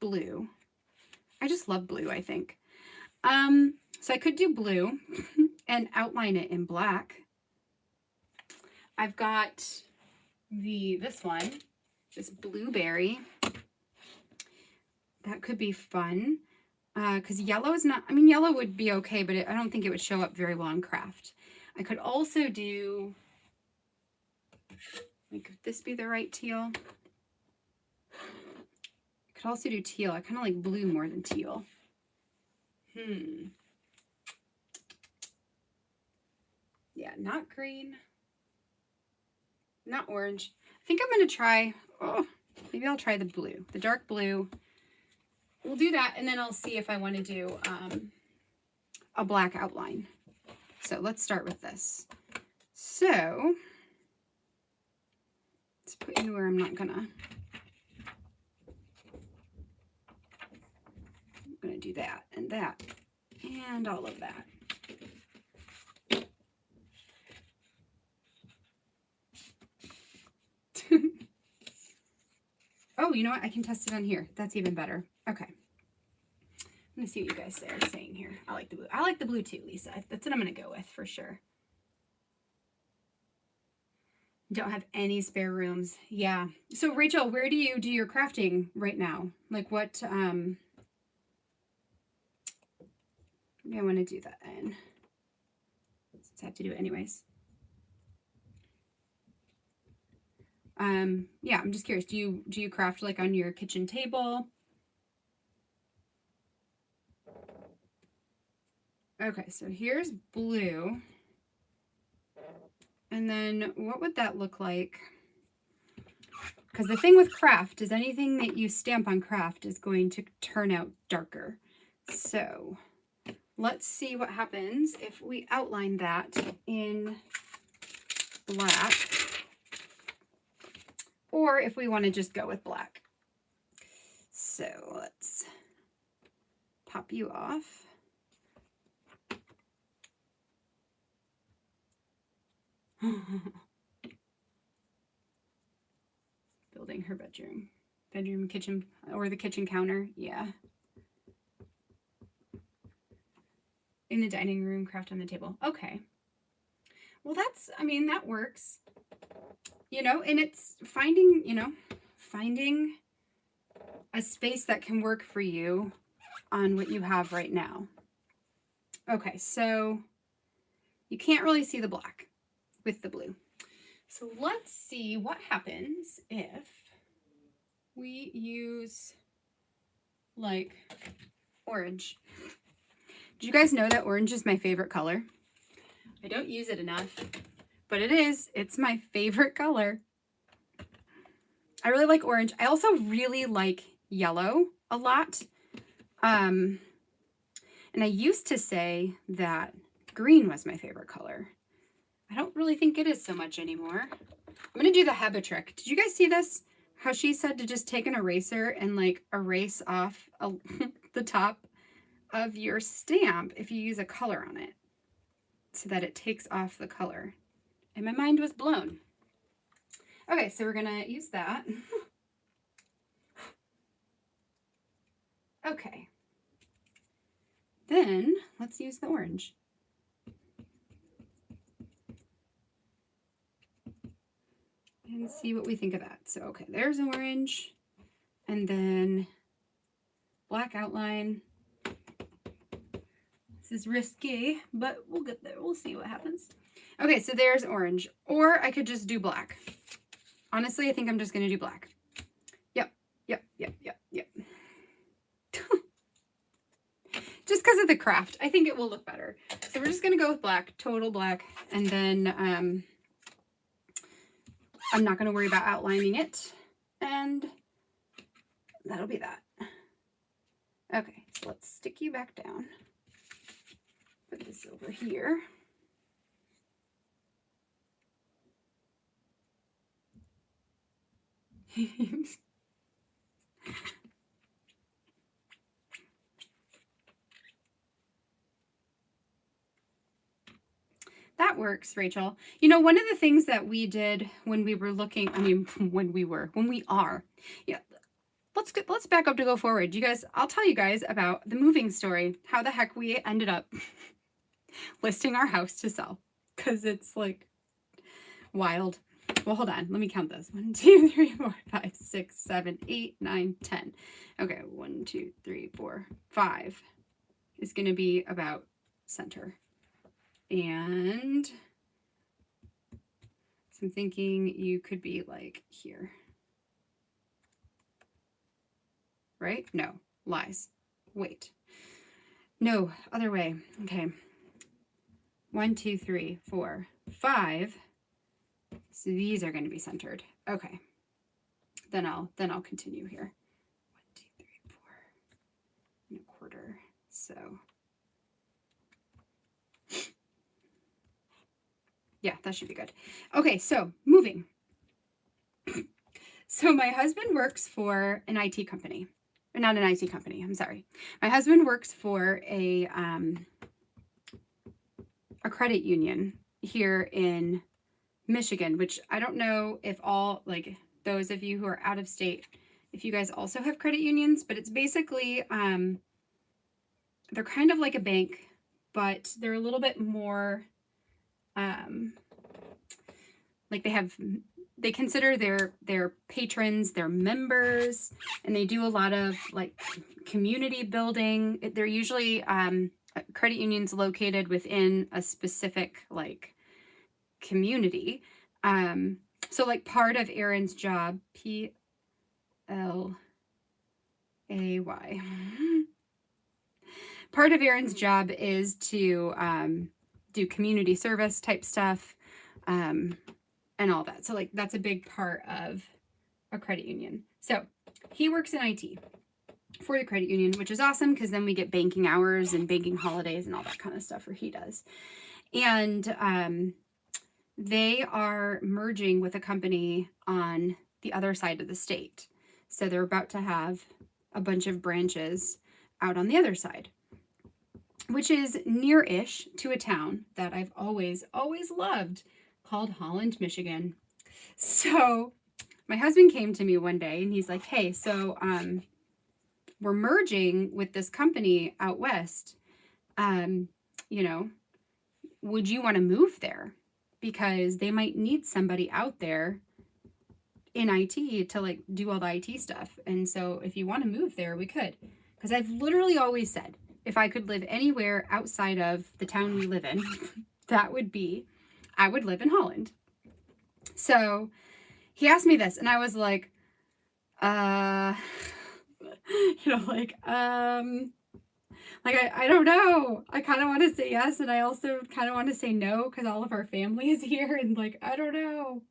blue. I just love blue, I think. So I could do blue and outline it in black. I've got this one, this blueberry. That could be fun because yellow is not, I mean, yellow would be okay, but I don't think it would show up very well in craft. I could also do, like, could this be the right teal? I could also do teal. I kind of like blue more than teal. Yeah, not green, not orange. I think I'm going to try, maybe I'll try the blue, the dark blue. We'll do that, and then I'll see if I want to do a black outline. So let's start with this. So let's put you where I'm gonna do that and that and all of that. Oh, you know what? I can test it on here. That's even better. Okay. I'm gonna see what you guys are saying here. I like the blue. I like the blue too, Lisa. That's what I'm gonna go with for sure. Don't have any spare rooms. Yeah. So Rachel, where do you do your crafting right now? Like what Maybe I want to do that in, since I have to do it anyways. Yeah, I'm just curious. Do you craft like on your kitchen table? Okay, so here's blue. And then what would that look like? Because the thing with craft is anything that you stamp on craft is going to turn out darker. So let's see what happens if we outline that in black, or if we want to just go with black. So let's pop you off. Building her bedroom, kitchen, or the kitchen counter. Yeah. In the dining room, craft on the table. Okay. Well, that's, I mean, that works. You know, and it's finding, you know, finding a space that can work for you on what you have right now. Okay, so you can't really see the black with the blue. So let's see what happens if we use like orange. Did you guys know that orange is my favorite color? I don't use it enough, but it is. It's my favorite color. I really like orange. I also really like yellow a lot. And I used to say that green was my favorite color. I don't really think it is so much anymore. I'm going to do the Heba trick. Did you guys see this? How she said to just take an eraser and like erase off the top of your stamp if you use a color on it so that it takes off the color. And my mind was blown. Okay, so we're going to use that. Okay. Then let's use the orange. And see what we think of that. So, okay, there's orange. And then black outline. This is risky, but we'll get there. We'll see what happens. Okay, so there's orange. Or I could just do black. Honestly, I think I'm just going to do black. Yep. Just because of the craft. I think it will look better. So we're just going to go with black, total black. And then I'm not going to worry about outlining it. And that'll be that. Okay, so let's stick you back down. Put this over here. That works, Rachel. You know, one of the things that we did when we were looking, I mean, when we are, yeah, let's back up to go forward. You guys, I'll tell you guys about the moving story, how the heck we ended up listing our house to sell, because it's like wild. Well, hold on, let me count this. 1, 2, 3, 4, 5, 6, 7, 8, 9, 10. Okay, 1, 2, 3, 4, 5 is going to be about center. And so I'm thinking you could be like here. Right? No, lies. Wait. No, other way. Okay. 1, 2, 3, 4, 5. So these are going to be centered. Okay. Then I'll continue here. 1, 2, 3, 4 and a quarter. So yeah, that should be good. Okay, so moving. So my husband works for an IT company. Or not an IT company, I'm sorry. My husband works for a credit union here in Michigan, which I don't know if all, like those of you who are out of state, if you guys also have credit unions, but it's basically, they're kind of like a bank, but they're a little bit more, like they consider their patrons their members, and they do a lot of like community building. They're usually credit unions located within a specific like community. So like part of Aaron's job, PLAY. Part of Aaron's job is to do community service type stuff and all that. So like that's a big part of a credit union. So he works in IT for the credit union, which is awesome because then we get banking hours and banking holidays and all that kind of stuff, or he does. And they are merging with a company on the other side of the state. So they're about to have a bunch of branches out on the other side, which is near-ish to a town that I've always loved called Holland, Michigan. So my husband came to me one day and he's like, hey, so we're merging with this company out west. You know, would you want to move there? Because they might need somebody out there in IT to like do all the IT stuff. And so if you want to move there, we could. Because I've literally always said, if I could live anywhere outside of the town we live in, I would live in Holland. So he asked me this and I was like, I don't know. I kind of want to say yes, and I also kind of want to say no because all of our family is here, and like, I don't know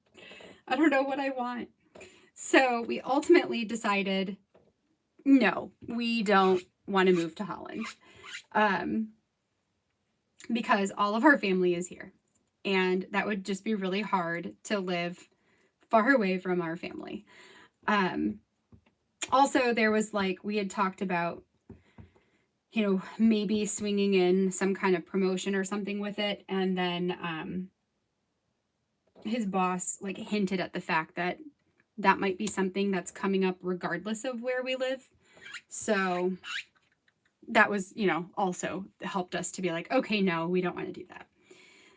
what I want. So we ultimately decided, no, we don't want to move to Holland because all of our family is here, and that would just be really hard to live far away from our family. Also, there was like, we had talked about, you know, maybe swinging in some kind of promotion or something with it. And then his boss like hinted at the fact that that might be something that's coming up regardless of where we live. So that was, you know, also helped us to be like, okay, no, we don't want to do that.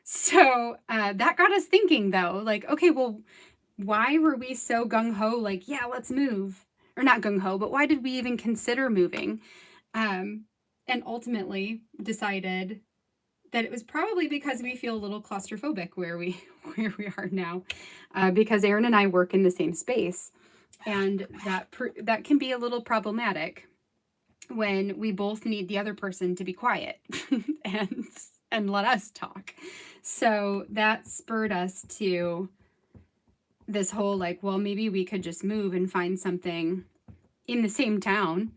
So that got us thinking though, like, okay, well, why were we so gung-ho? Like, yeah, let's move. Or not gung-ho, but why did we even consider moving? And ultimately decided that it was probably because we feel a little claustrophobic where we are now, because Aaron and I work in the same space, and that can be a little problematic when we both need the other person to be quiet and let us talk. So that spurred us to this whole like, well, maybe we could just move and find something in the same town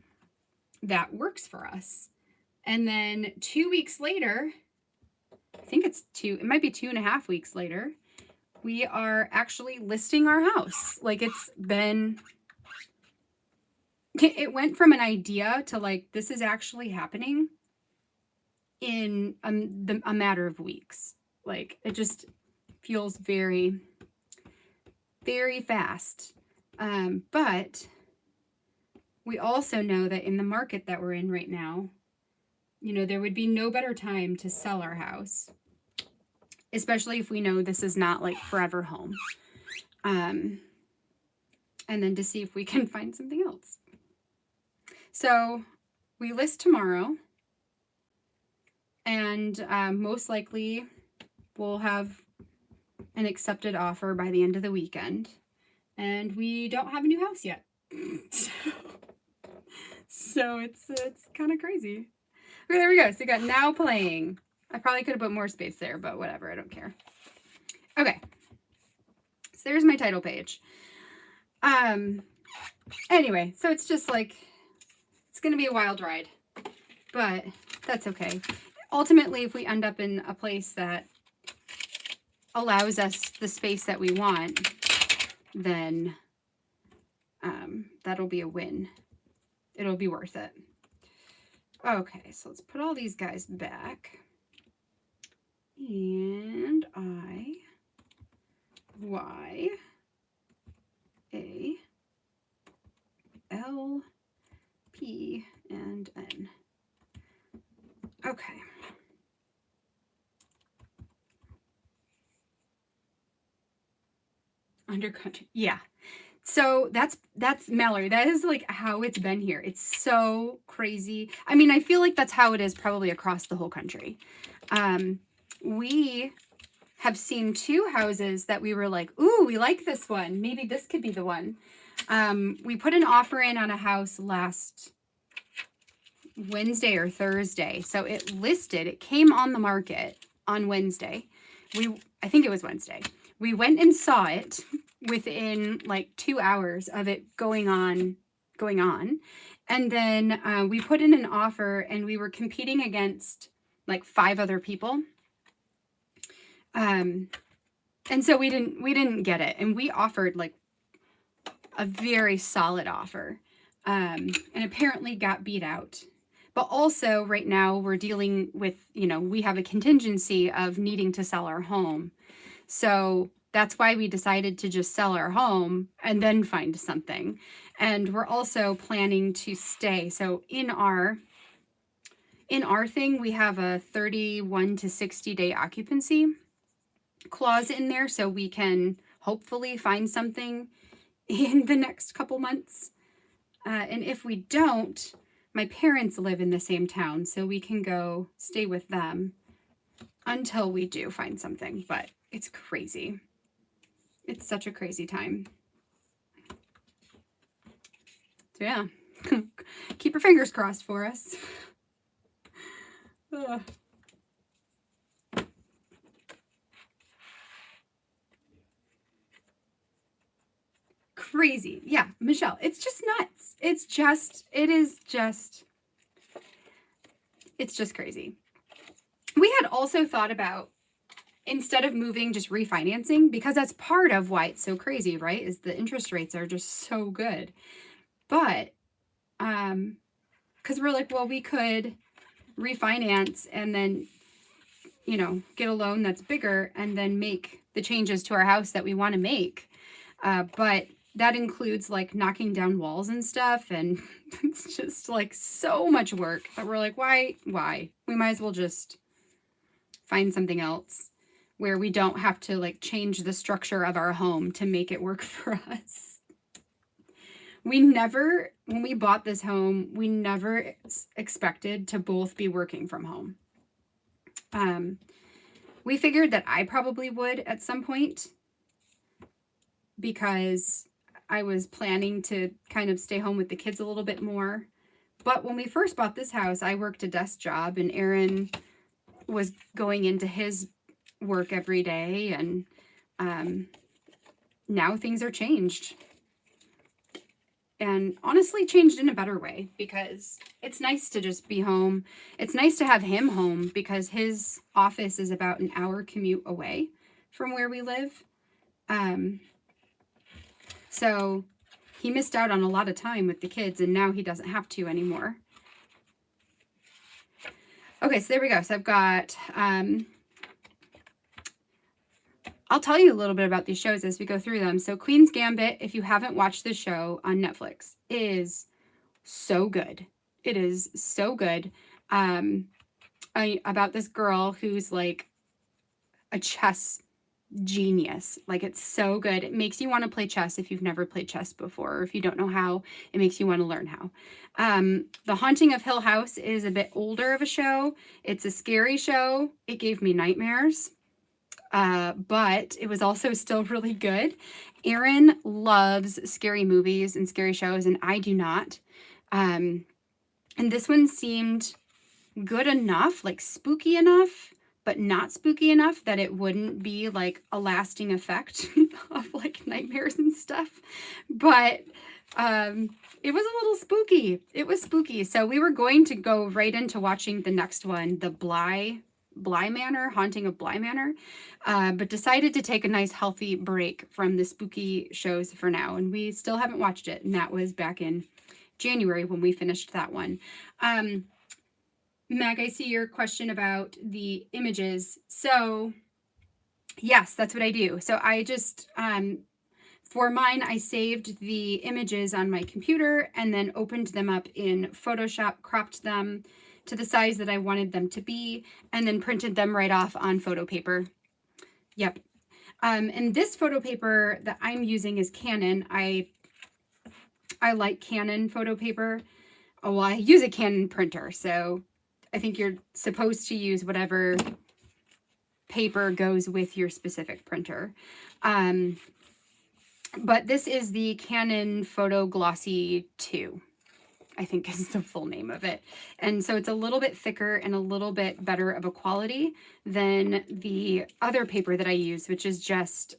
that works for us. And then 2 weeks later, I think it might be 2.5 weeks later, we are actually listing our house. Like it went from an idea to like, this is actually happening in a matter of weeks. Like it just feels very, very fast. But we also know that in the market that we're in right now, you know, there would be no better time to sell our house, especially if we know this is not like forever home. And then to see if we can find something else. So we list tomorrow, and most likely we'll have an accepted offer by the end of the weekend. And we don't have a new house yet. So it's kind of crazy. Okay, there we go. So we got now playing. I probably could have put more space there, but whatever. I don't care. Okay. So there's my title page. Anyway, so it's just like, it's going to be a wild ride, but that's okay. Ultimately, if we end up in a place that allows us the space that we want, then that'll be a win. It'll be worth it. Okay, so let's put all these guys back. And I, Y, A, L, P, and N. Okay. Under country. Yeah. So that's Mallory. That is like how it's been here. It's so crazy. I mean, I feel like that's how it is probably across the whole country. We have seen 2 houses that we were like, ooh, we like this one. Maybe this could be the one. We put an offer in on a house last Wednesday or Thursday. So it came on the market on Wednesday. I think it was Wednesday. We went and saw it within like 2 hours of it going on. And then we put in an offer and we were competing against like 5 other people. And so we didn't get it. And we offered like a very solid offer. And apparently got beat out. But also right now we're dealing with, we have a contingency of needing to sell our home. So that's why we decided to just sell our home and then find something. And we're also planning to stay. So in our thing, we have a 31 to 60 day occupancy clause in there. So we can hopefully find something in the next couple months. And if we don't, my parents live in the same town, so we can go stay with them until we do find something. But it's crazy. It's such a crazy time. So yeah, keep your fingers crossed for us. Ugh. Crazy. Yeah, Michelle, it's just nuts. It's just crazy. We had also thought about, instead of moving, just refinancing, because that's part of why it's so crazy, right? Is the interest rates are just so good. But because we're like, well, we could refinance and then, get a loan that's bigger and then make the changes to our house that we want to make. But that includes like knocking down walls and stuff. And it's just like so much work that we're like, why? We might as well just find something else where we don't have to like change the structure of our home to make it work for us. When we bought this home, we never expected to both be working from home. We figured that I probably would at some point, because I was planning to kind of stay home with the kids a little bit more. But when we first bought this house, I worked a desk job and Aaron was going into his work every day. And now things are changed. And honestly changed in a better way, because it's nice to just be home. It's nice to have him home because his office is about an hour commute away from where we live. So he missed out on a lot of time with the kids, and now he doesn't have to anymore. Okay, so there we go. So I've got, I'll tell you a little bit about these shows as we go through them. So Queen's Gambit, if you haven't watched the show on Netflix, is so good. It is so good. About this girl who's like a chess genius. Like, it's so good. It makes you want to play chess if you've never played chess before, or if you don't know how, it makes you want to learn how. The Haunting of Hill House is a bit older of a show. It's a scary show. It gave me nightmares, but it was also still really good. Aaron loves scary movies and scary shows, and I do not. And this one seemed good enough, like spooky enough, but not spooky enough that it wouldn't be like a lasting effect of like nightmares and stuff. But it was a little spooky. It was spooky. So we were going to go right into watching the next one, the Bly Manor, Haunting of Bly Manor, but decided to take a nice healthy break from the spooky shows for now. And we still haven't watched it. And that was back in January when we finished that one. Meg, I see your question about the images. So yes, that's what I do. So I just, for mine, I saved the images on my computer and then opened them up in Photoshop, cropped them to the size that I wanted them to be, and then printed them right off on photo paper. Yep. And this photo paper that I'm using is Canon. I like Canon photo paper. Oh, well, I use a Canon printer, so I think you're supposed to use whatever paper goes with your specific printer. But this is the Canon Photo Glossy 2, I think is the full name of it. And so it's a little bit thicker and a little bit better of a quality than the other paper that I use, which is just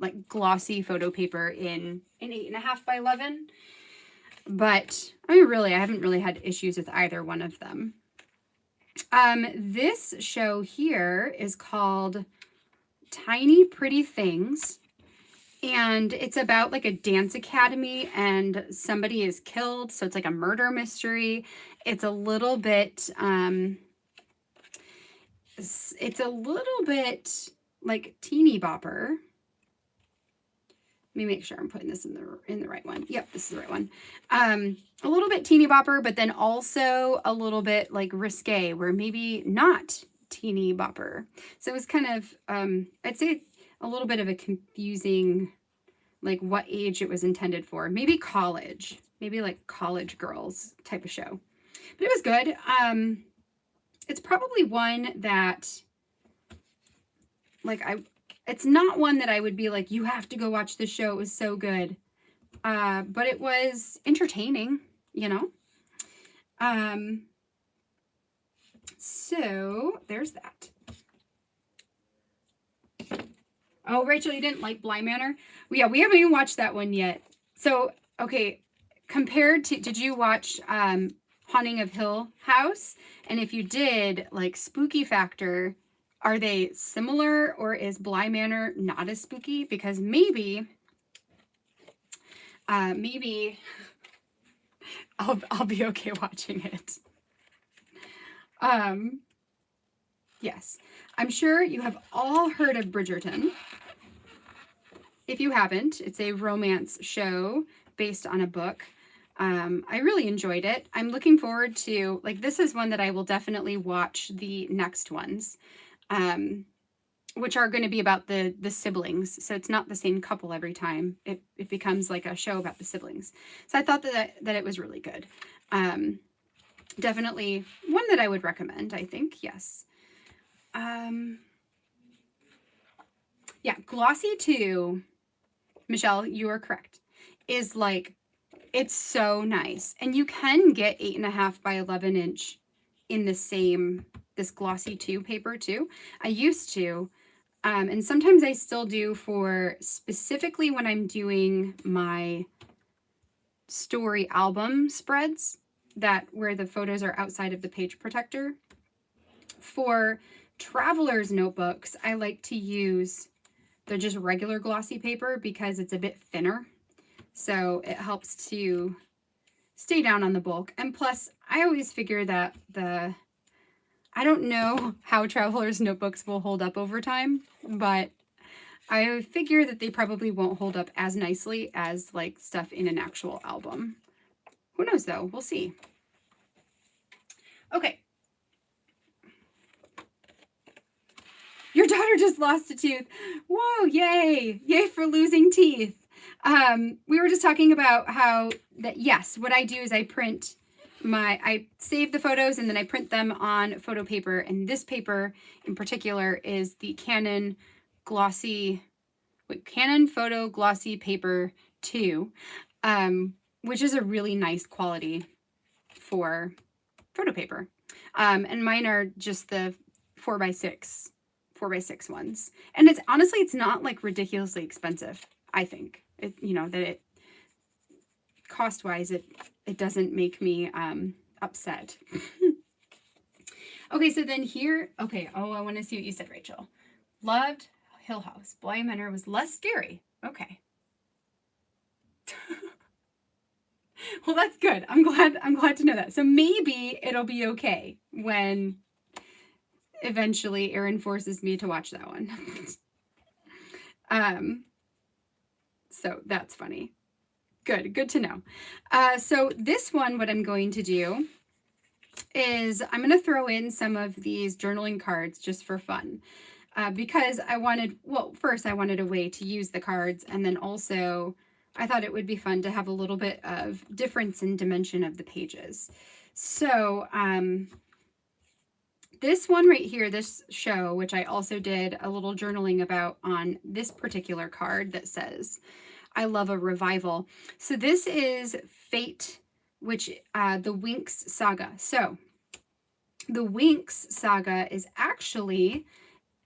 like glossy photo paper in 8.5 by 11. But I mean, really, I haven't really had issues with either one of them. This show here is called Tiny Pretty Things. And it's about like a dance academy and somebody is killed. So it's like a murder mystery. It's a little bit, it's a little bit like teeny bopper. Let me make sure I'm putting this in the right one. Yep, this is the right one. A little bit teeny bopper, but then also a little bit like risque, where maybe not teeny bopper. So it was kind of, I'd say a little bit of a confusing, like what age it was intended for. Maybe college, maybe like college girls type of show. But it was good. It's probably one that, like, it's not one that I would be like, you have to go watch this show. It was so good. But it was entertaining, you know? So there's that. Oh, Rachel, you didn't like Bly Manor? Well, yeah, we haven't even watched that one yet. So, okay, compared to, did you watch Haunting of Hill House? And if you did, like, spooky factor, are they similar, or is Bly Manor not as spooky? Because maybe I'll be okay watching it. Yes, I'm sure you have all heard of Bridgerton. If you haven't, it's a romance show based on a book. I really enjoyed it. I'm looking forward to, like, this is one that I will definitely watch the next ones, which are going to be about the siblings. So it's not the same couple every time. It becomes like a show about the siblings. So I thought that it was really good. Definitely one that I would recommend, I think. Yes. Yeah, Glossy 2, Michelle, you are correct, is like, it's so nice. And you can get 8.5 by 11 inch in the same, this Glossy 2 paper too. I used to, and sometimes I still do, for specifically when I'm doing my story album spreads, that where the photos are outside of the page protector. For traveler's notebooks, I like to use, they're just regular glossy paper because it's a bit thinner. So it helps to stay down on the bulk. And plus, I always figure that I don't know how traveler's notebooks will hold up over time, but I figure that they probably won't hold up as nicely as like stuff in an actual album. Who knows though? We'll see. Okay. Your daughter just lost a tooth. Whoa, yay. Yay for losing teeth. We were just talking about how that, yes, what I do is I save the photos and then I print them on photo paper. And this paper in particular is the Canon Photo Glossy Paper 2, which is a really nice quality for photo paper. And mine are just the 4x6 ones. And it's honestly, it's not like ridiculously expensive, I think. It, you know, that it cost-wise, it doesn't make me upset. Okay, so then here, okay, oh, I want to see what you said, Rachel. Loved Hill House. Bly Manor was less scary. Okay. Well, that's good. I'm glad to know that. So maybe it'll be okay when eventually Erin forces me to watch that one. So that's funny. Good to know. So this one, what I'm going to do is I'm going to throw in some of these journaling cards just for fun. because I wanted, well, first I wanted a way to use the cards, and then also I thought it would be fun to have a little bit of difference in dimension of the pages. So this one right here, this show, which I also did a little journaling about on this particular card that says, I love a revival. So this is Fate, which the Winx Saga. So the Winx Saga is actually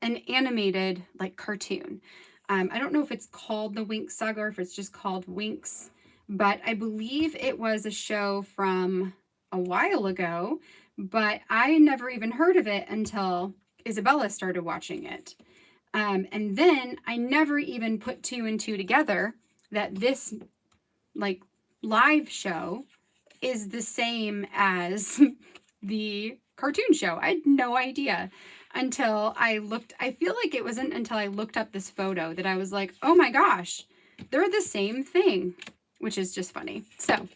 an animated like cartoon. I don't know if it's called the Winx Saga or if it's just called Winx, but I believe it was a show from a while ago, but I never even heard of it until Isabella started watching it. And then I never even put two and two together that this like live show is the same as the cartoon show. I had no idea until I looked. I feel like it wasn't until I looked up this photo that I was like, oh my gosh, they're the same thing, which is just funny. So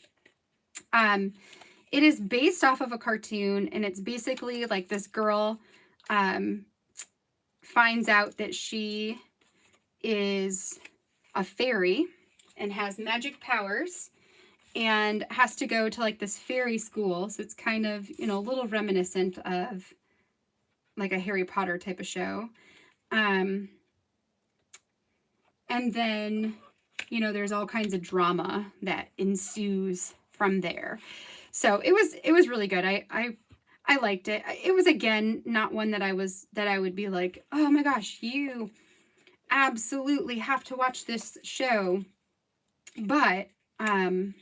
it is based off of a cartoon, and it's basically like this girl finds out that she is a fairy and has magic powers and has to go to like this fairy school. So it's kind of, you know, a little reminiscent of like a Harry Potter type of show. And then, you know, there's all kinds of drama that ensues from there. So it was really good. I liked it. It was, again, not one that I would be like, oh my gosh, you absolutely have to watch this show. But I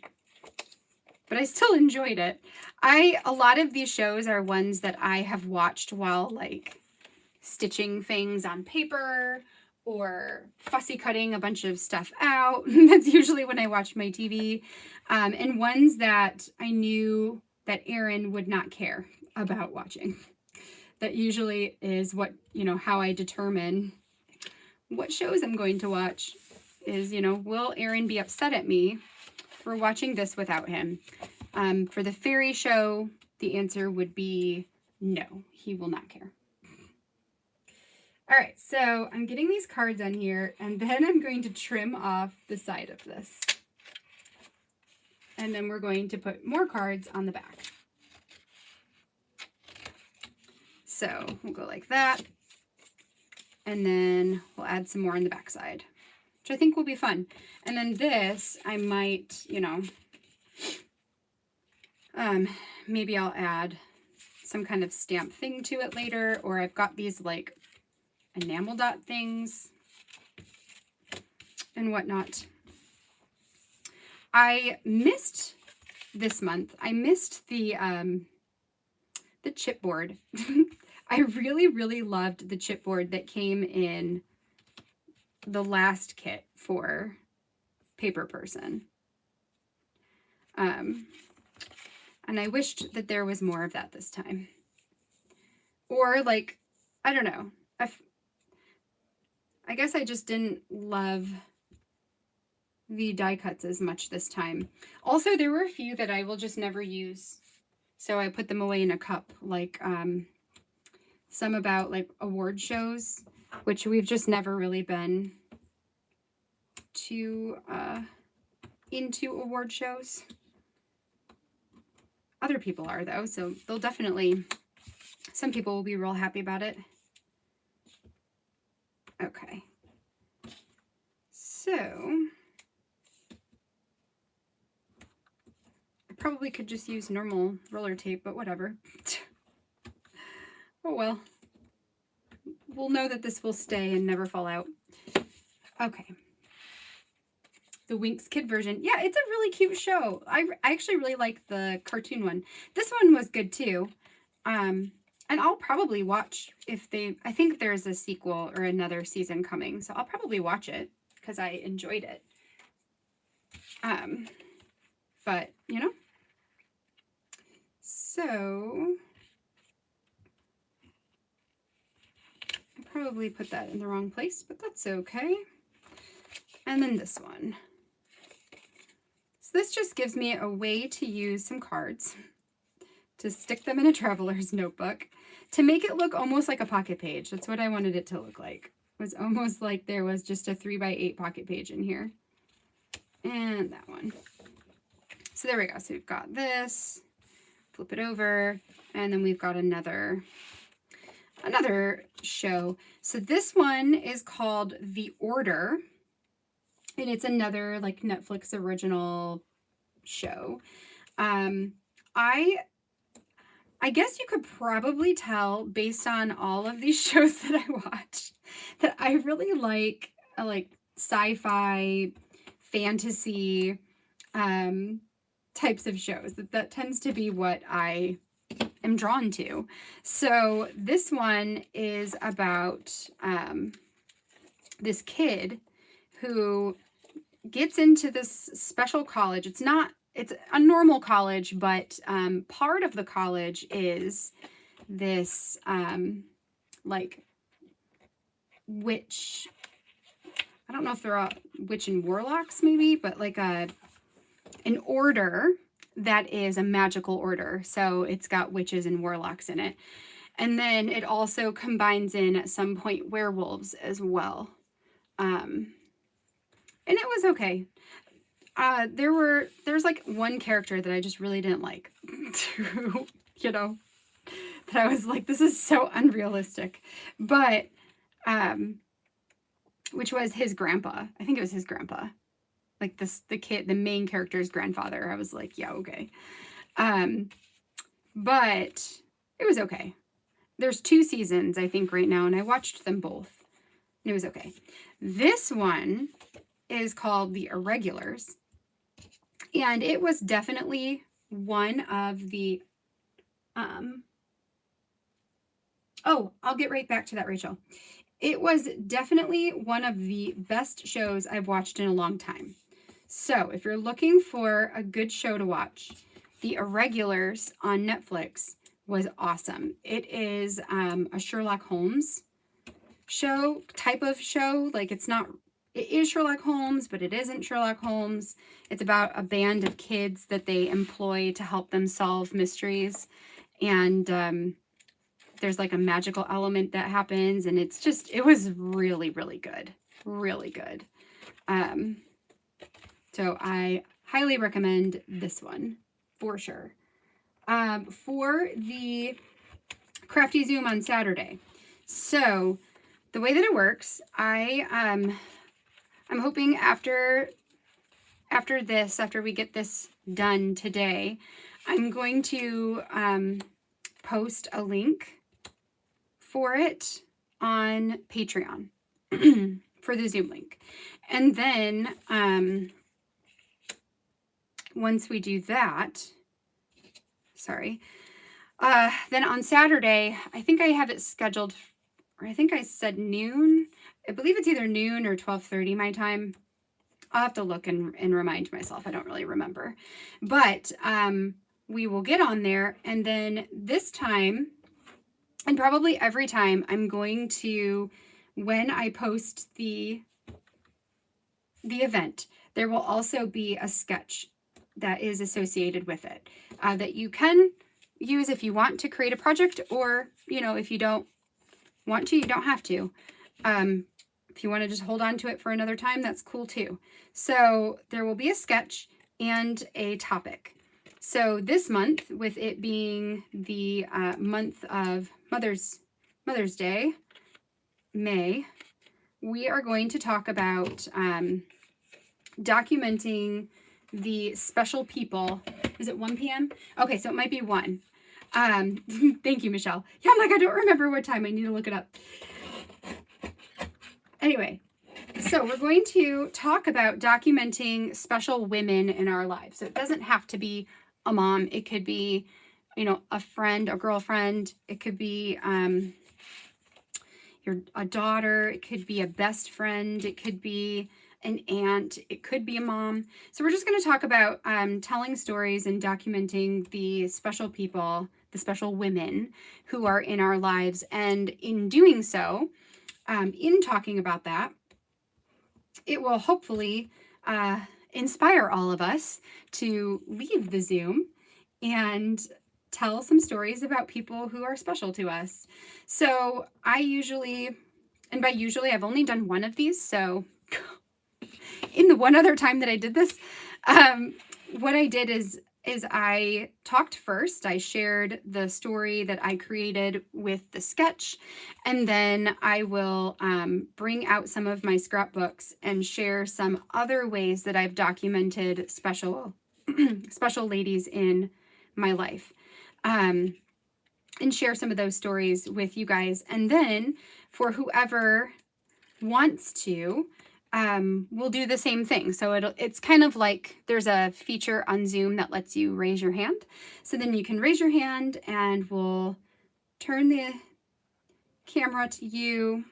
still enjoyed it. A lot of these shows are ones that I have watched while like stitching things on paper or fussy cutting a bunch of stuff out. That's usually when I watch my TV. And ones that I knew that Aaron would not care about watching. That usually is what, you know, how I determine what shows I'm going to watch is, you know, will Aaron be upset at me for watching this without him? For the fairy show, the answer would be no, he will not care. All right, so I'm getting these cards on here, and then I'm going to trim off the side of this. And then we're going to put more cards on the back. So we'll go like that. And then we'll add some more on the back side, which I think will be fun. And then this, I might, you know, maybe I'll add some kind of stamp thing to it later, or I've got these like enamel dot things and whatnot. I missed this month. I missed the chipboard. I really, really loved the chipboard that came in the last kit for Paper Person. And I wished that there was more of that this time. Or like, I don't know. I guess I just didn't love the die cuts as much this time. Also, there were a few that I will just never use. So I put them away in a cup, like some about like award shows, which we've just never really been too into award shows. Other people are though, so they'll definitely, some people will be real happy about it. Okay. So I probably could just use normal roller tape, but whatever. Oh well. We'll know that this will stay and never fall out. Okay. The Winx Kid version. Yeah, it's a really cute show. I actually really like the cartoon one. This one was good too. And I'll probably watch if they, I think there's a sequel or another season coming, so I'll probably watch it because I enjoyed it. But, you know, so I probably put that in the wrong place, but that's okay. And then this one. So this just gives me a way to use some cards to stick them in a traveler's notebook to make it look almost like a pocket page. That's what I wanted it to look like. It was almost like there was just a 3x8 pocket page in here. And that one. So there we go. So we've got this, flip it over, and then we've got another show. So this one is called The Order, and it's another like Netflix original show. I guess you could probably tell based on all of these shows that I watched that I really like sci-fi, fantasy types of shows. That tends to be what I am drawn to. So this one is about this kid who gets into this special college. It's a normal college, but part of the college is this like witch. I don't know if they're all witch and warlocks maybe, but like an order that is a magical order. So it's got witches and warlocks in it. And then it also combines in at some point werewolves as well. And it was okay. There's like one character that I just really didn't like, you know, that I was like, this is so unrealistic, but, which was his grandpa. I think it was his grandpa, like the main character's grandfather. I was like, yeah, okay. But it was okay. There's 2 seasons, I think, right now, and I watched them both, and it was okay. This one is called The Irregulars, and it was definitely one of the, oh, I'll get right back to that, Rachel. It was definitely one of the best shows I've watched in a long time. So if you're looking for a good show to watch, The Irregulars on Netflix was awesome. It is a Sherlock Holmes type of show. Like it is Sherlock Holmes, but it isn't Sherlock Holmes. It's about a band of kids that they employ to help them solve mysteries. And there's like a magical element that happens, and it was really, really good. Really good. So I highly recommend this one for sure. For the Crafty Zoom on Saturday. So the way that it works, I'm hoping after we get this done today, I'm going to post a link for it on Patreon for the Zoom link. And then once we do that, then on Saturday, I think I have it scheduled, or I think I said noon. I believe it's either noon or 12:30 my time. I'll have to look and remind myself. I don't really remember. But we will get on there, and then this time, and probably every time, I'm going to, when I post the event, there will also be a sketch that is associated with it that you can use if you want to create a project, or, you know, if you don't want to, you don't have to. If you want to just hold on to it for another time, that's cool too. So there will be a sketch and a topic. So this month, with it being the month of Mother's Day, May, we are going to talk about documenting the special people. Is it 1 p.m.? Okay, so it might be 1. Thank you, Michelle. Yeah, I'm like, I don't remember what time. I need to look it up. Anyway, so we're going to talk about documenting special women in our lives. So it doesn't have to be a mom. It could be, you know, a friend, a girlfriend. It could be a daughter. It could be a best friend. It could be an aunt. It could be a mom. So we're just going to talk about telling stories and documenting the special people, the special women who are in our lives. And in doing so, in talking about that, it will hopefully inspire all of us to leave the Zoom and tell some stories about people who are special to us. So I usually, and by usually, I've only done one of these. So in the one other time that I did this, what I did is I talked first. I shared the story that I created with the sketch, and then I will bring out some of my scrapbooks and share some other ways that I've documented special special ladies in my life, and share some of those stories with you guys. And then for whoever wants to, we'll do the same thing. So it's kind of like there's a feature on Zoom that lets you raise your hand. So then you can raise your hand and we'll turn the camera to you,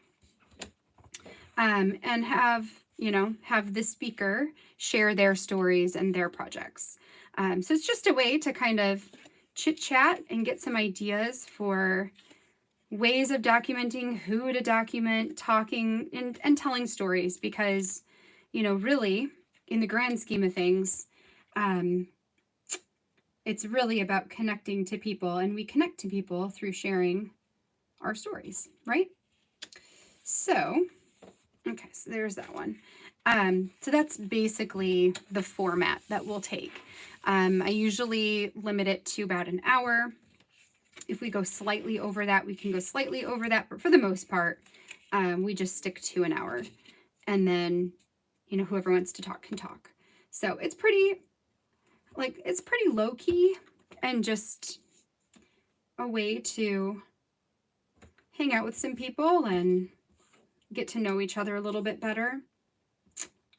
and have the speaker share their stories and their projects. So it's just a way to kind of chit chat and get some ideas for ways of documenting, who to document, talking and telling stories, because, really, in the grand scheme of things, it's really about connecting to people, and we connect to people through sharing our stories, right? So, okay, so there's that one. So that's basically the format that we'll take. I usually limit it to about an hour. If we go slightly over that, we can go slightly over that, but for the most part, we just stick to an hour. And then, whoever wants to talk can talk. So it's pretty low key and just a way to hang out with some people and get to know each other a little bit better.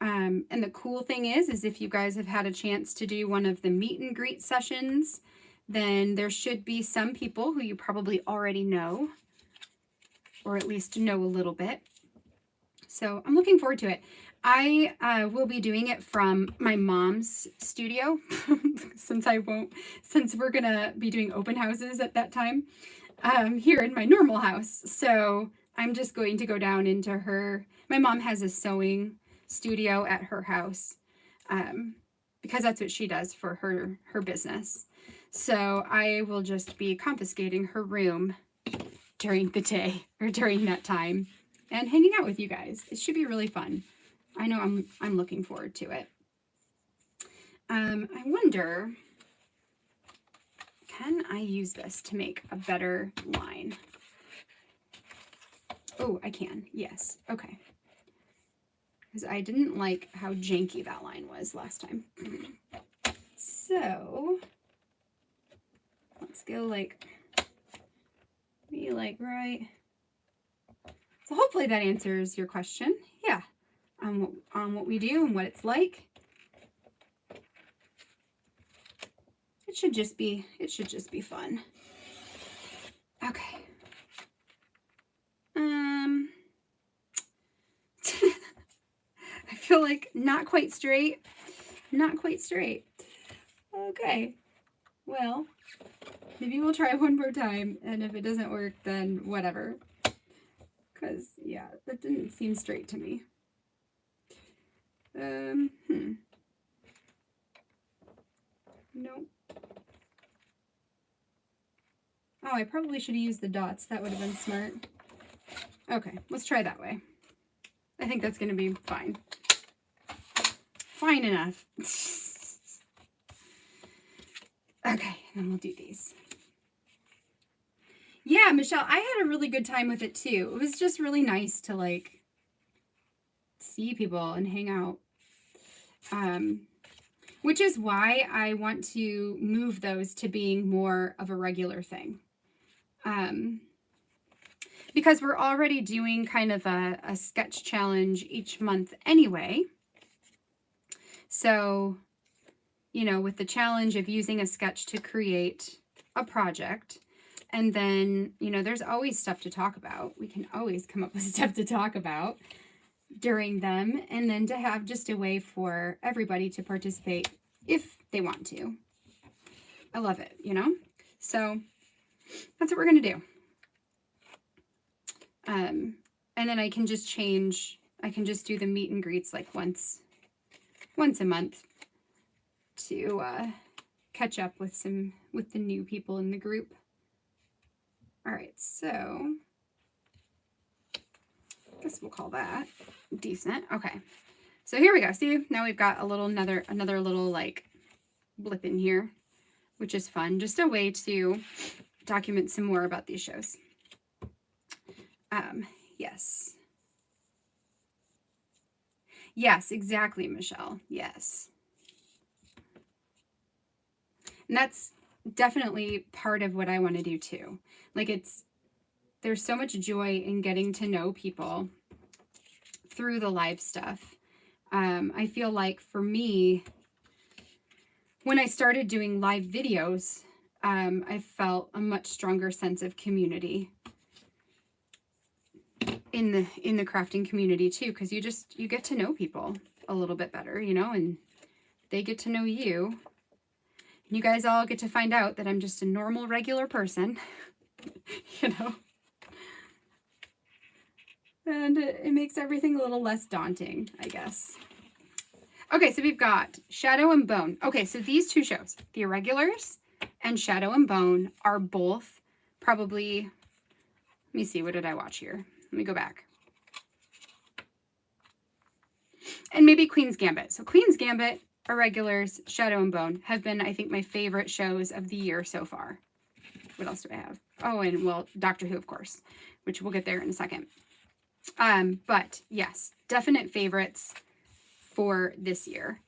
And the cool thing is if you guys have had a chance to do one of the meet and greet sessions, then there should be some people who you probably already know, or at least know a little bit. So I'm looking forward to it. I will be doing it from my mom's studio since we're gonna be doing open houses at that time, here in my normal house. So I'm just going to go down into my mom has a sewing studio at her house, because that's what she does for her business. So I will just be confiscating her room during the day, or during that time, and hanging out with you guys. It should be really fun. I know I'm looking forward to it. I wonder, can I use this to make a better line? Oh, I can. Yes. Okay. Because I didn't like how janky that line was last time. So let's go maybe right. So hopefully that answers your question. Yeah, on what we do and what it's like. It should just be fun. Okay. I feel like not quite straight. Okay. Well, maybe we'll try one more time, and if it doesn't work, then whatever. Because, yeah, that didn't seem straight to me. Nope. Oh, I probably should have used the dots. That would have been smart. Okay, let's try that way. I think that's going to be fine. Fine enough. Okay, and then we'll do these. Yeah, Michelle, I had a really good time with it too. It was just really nice to see people and hang out. Which is why I want to move those to being more of a regular thing. Because we're already doing kind of a sketch challenge each month anyway. So, with the challenge of using a sketch to create a project, and then, there's always stuff to talk about. We can always come up with stuff to talk about during them, and then to have just a way for everybody to participate if they want to. I love it, So that's what we're going to do. And then I can just do the meet and greets once a month to catch up with the new people in the group. All right, so I guess we'll call that decent. Okay, so here we go. See, now we've got another little like blip in here, which is fun. Just a way to document some more about these shows. Yes. Yes, exactly, Michelle. Yes. And that's definitely part of what I want to do too. Like there's so much joy in getting to know people through the live stuff. I feel like for me, when I started doing live videos, I felt a much stronger sense of community in the crafting community too, because you get to know people a little bit better, you know, and they get to know you. You guys all get to find out that I'm just a normal, regular person, you know. And it makes everything a little less daunting, I guess. Okay, so we've got Shadow and Bone. Okay, so these two shows, The Irregulars and Shadow and Bone, are both probably, let me see, what did I watch here? Let me go back. And maybe Queen's Gambit. So Queen's Gambit, Irregulars, Shadow and Bone have been, I think, my favorite shows of the year so far. What else do I have? Oh, and well, Doctor Who, of course, which we'll get there in a second. But yes, definite favorites for this year.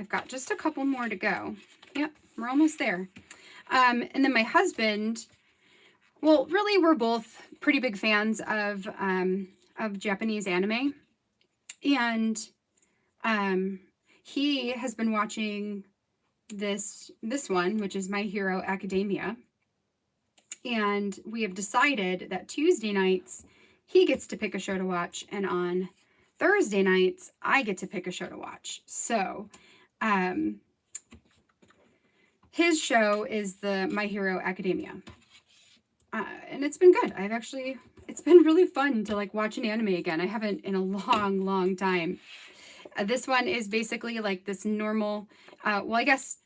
I've got just a couple more to go. Yep, we're almost there. And then my husband, well, really, we're both pretty big fans of Japanese anime. And he has been watching this one, which is My Hero Academia. And we have decided that Tuesday nights, he gets to pick a show to watch, and on Thursday nights, I get to pick a show to watch. So, his show is the My Hero Academia. And it's been good. It's been really fun to like watch an anime again. I haven't in a long, long time. This one is basically like this normal, well, I guess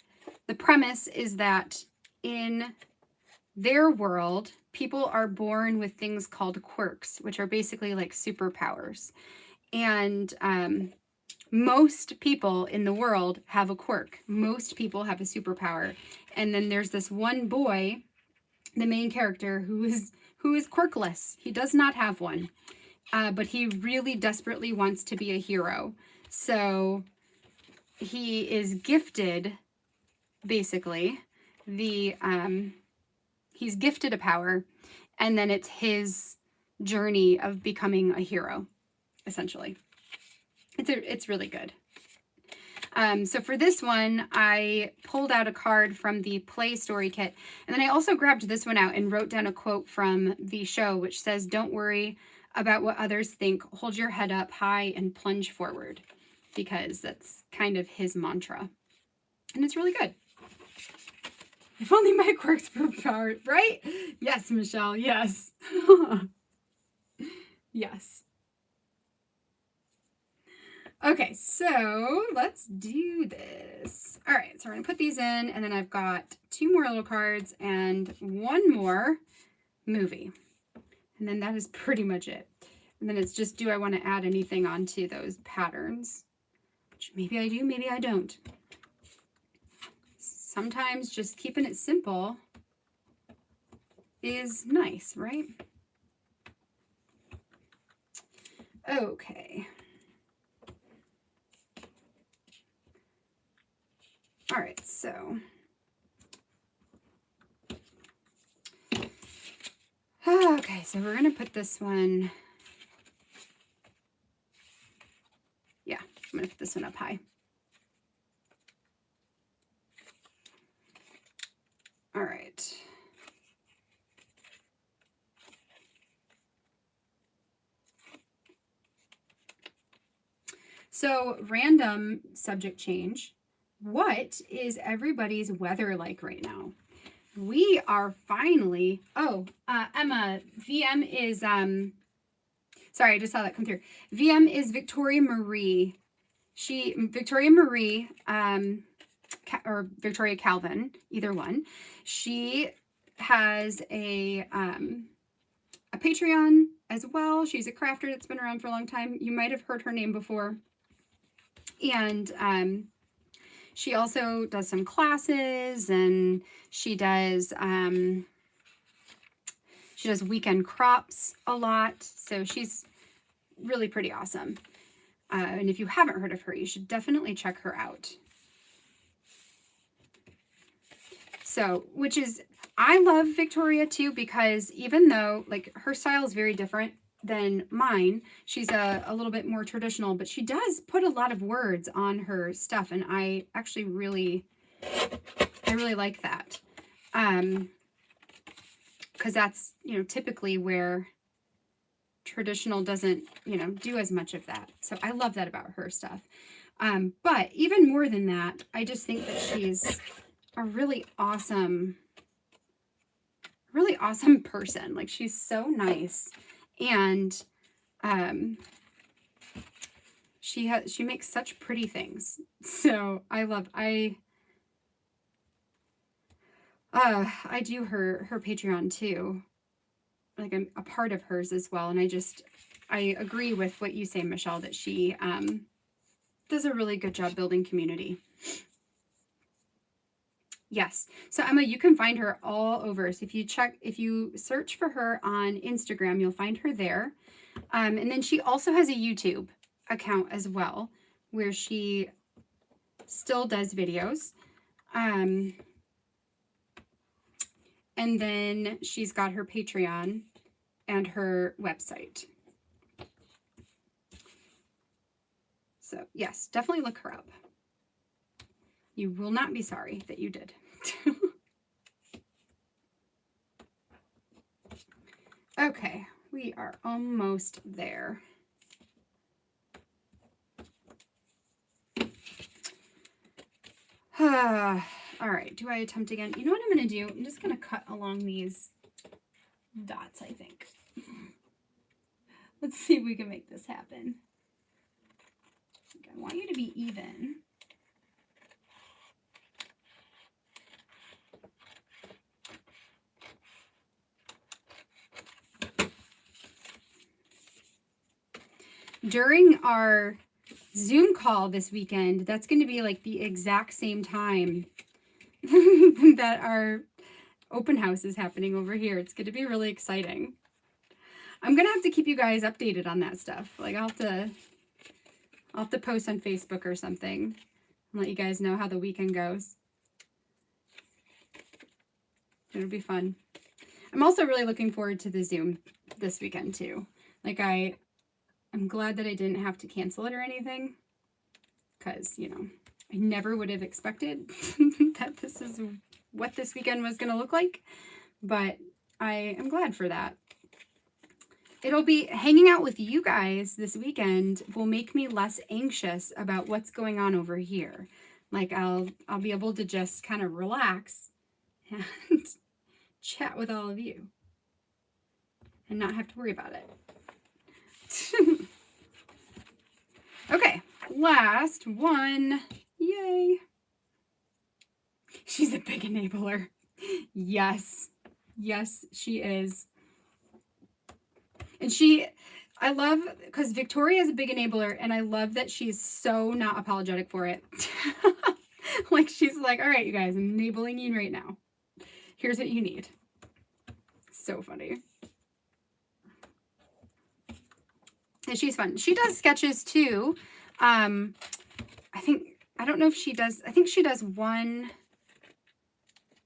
the premise is that in their world, people are born with things called quirks, which are basically like superpowers. And most people in the world have a quirk. Most people have a superpower. And then there's this one boy, the main character, who is quirkless. He does not have one, but he really desperately wants to be a hero. So he is gifted, basically, he's gifted a power, and then it's his journey of becoming a hero, essentially. It's really good. So for this one, I pulled out a card from the Play Story Kit, and then I also grabbed this one out and wrote down a quote from the show, which says, "Don't worry about what others think. Hold your head up high and plunge forward," because that's kind of his mantra. And it's really good. If only my quirks were powered, right? Yes, Michelle, yes. Yes. Okay, so let's do this. All right, so we're gonna put these in, and then I've got 2 more little cards and 1 more movie. And then that is pretty much it. And then it's just, do I want to add anything onto those patterns? Which maybe I do, maybe I don't. Sometimes just keeping it simple is nice, right? Okay. All right, so. Okay, so we're going to put this one. Yeah, I'm going to put this one up high. All right. So, random subject change. What is everybody's weather like right now? We are finally, Emma, VM is, sorry, I just saw that come through. VM is Victoria Marie. Victoria Marie or Victoria Calvin, either one. She has a Patreon as well. She's a crafter that's been around for a long time. You might have heard her name before. And she also does some classes, and she does weekend crops a lot. So she's really pretty awesome. And if you haven't heard of her, you should definitely check her out. So, I love Victoria too, because even though like her style is very different than mine, she's a little bit more traditional, but she does put a lot of words on her stuff, and I actually really like that. Because that's, typically where traditional doesn't, do as much of that. So I love that about her stuff. But even more than that, I just think that she's a really awesome person. Like, she's so nice, and she makes such pretty things. So I do her Patreon too. Like, I'm a part of hers as well, and I agree with what you say, Michelle, that she does a really good job building community. Yes. So Emma, you can find her all over. So if you search for her on Instagram, you'll find her there. And then she also has a YouTube account as well, where she still does videos. And then she's got her Patreon and her website. So yes, definitely look her up. You will not be sorry that you did. Okay, we are almost there. All right, do I attempt again? You know what I'm going to do? I'm just going to cut along these dots, I think. Let's see if we can make this happen. I want you to be even. During our Zoom call this weekend, that's going to be like the exact same time that our open house is happening over here. It's going to be really exciting. I'm going to have to keep you guys updated on that stuff. Like, I'll have to post on Facebook or something and let you guys know how the weekend goes. It'll be fun. I'm also really looking forward to the Zoom this weekend too. Like, I'm glad that I didn't have to cancel it or anything, because, I never would have expected that this is what this weekend was going to look like, but I am glad for that. It'll be hanging out with you guys this weekend will make me less anxious about what's going on over here. Like, I'll be able to just kind of relax and chat with all of you and not have to worry about it. Okay, last one. Yay. She's a big enabler. Yes. Yes, she is. And I love, because Victoria is a big enabler, and I love that she's so not apologetic for it. Like, she's like, all right, you guys, I'm enabling you right now. Here's what you need. So funny. And she's fun. She does sketches too. I don't know if she does, I think she does one.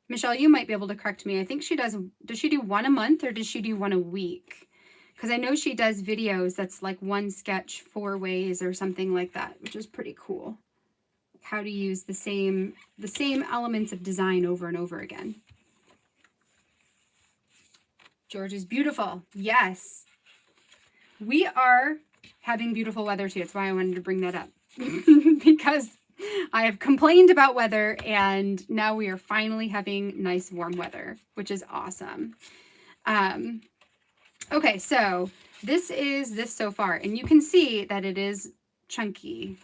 Michelle, you might be able to correct me. I think she does she do one a month, or does she do one a week? Because I know she does videos that's like one sketch 4 ways or something like that, which is pretty cool. How to use the same elements of design over and over again. George is beautiful. Yes. We are having beautiful weather too. That's why I wanted to bring that up. Because I have complained about weather, and now we are finally having nice warm weather, which is awesome. Okay, so this is this so far, and you can see that it is chunky.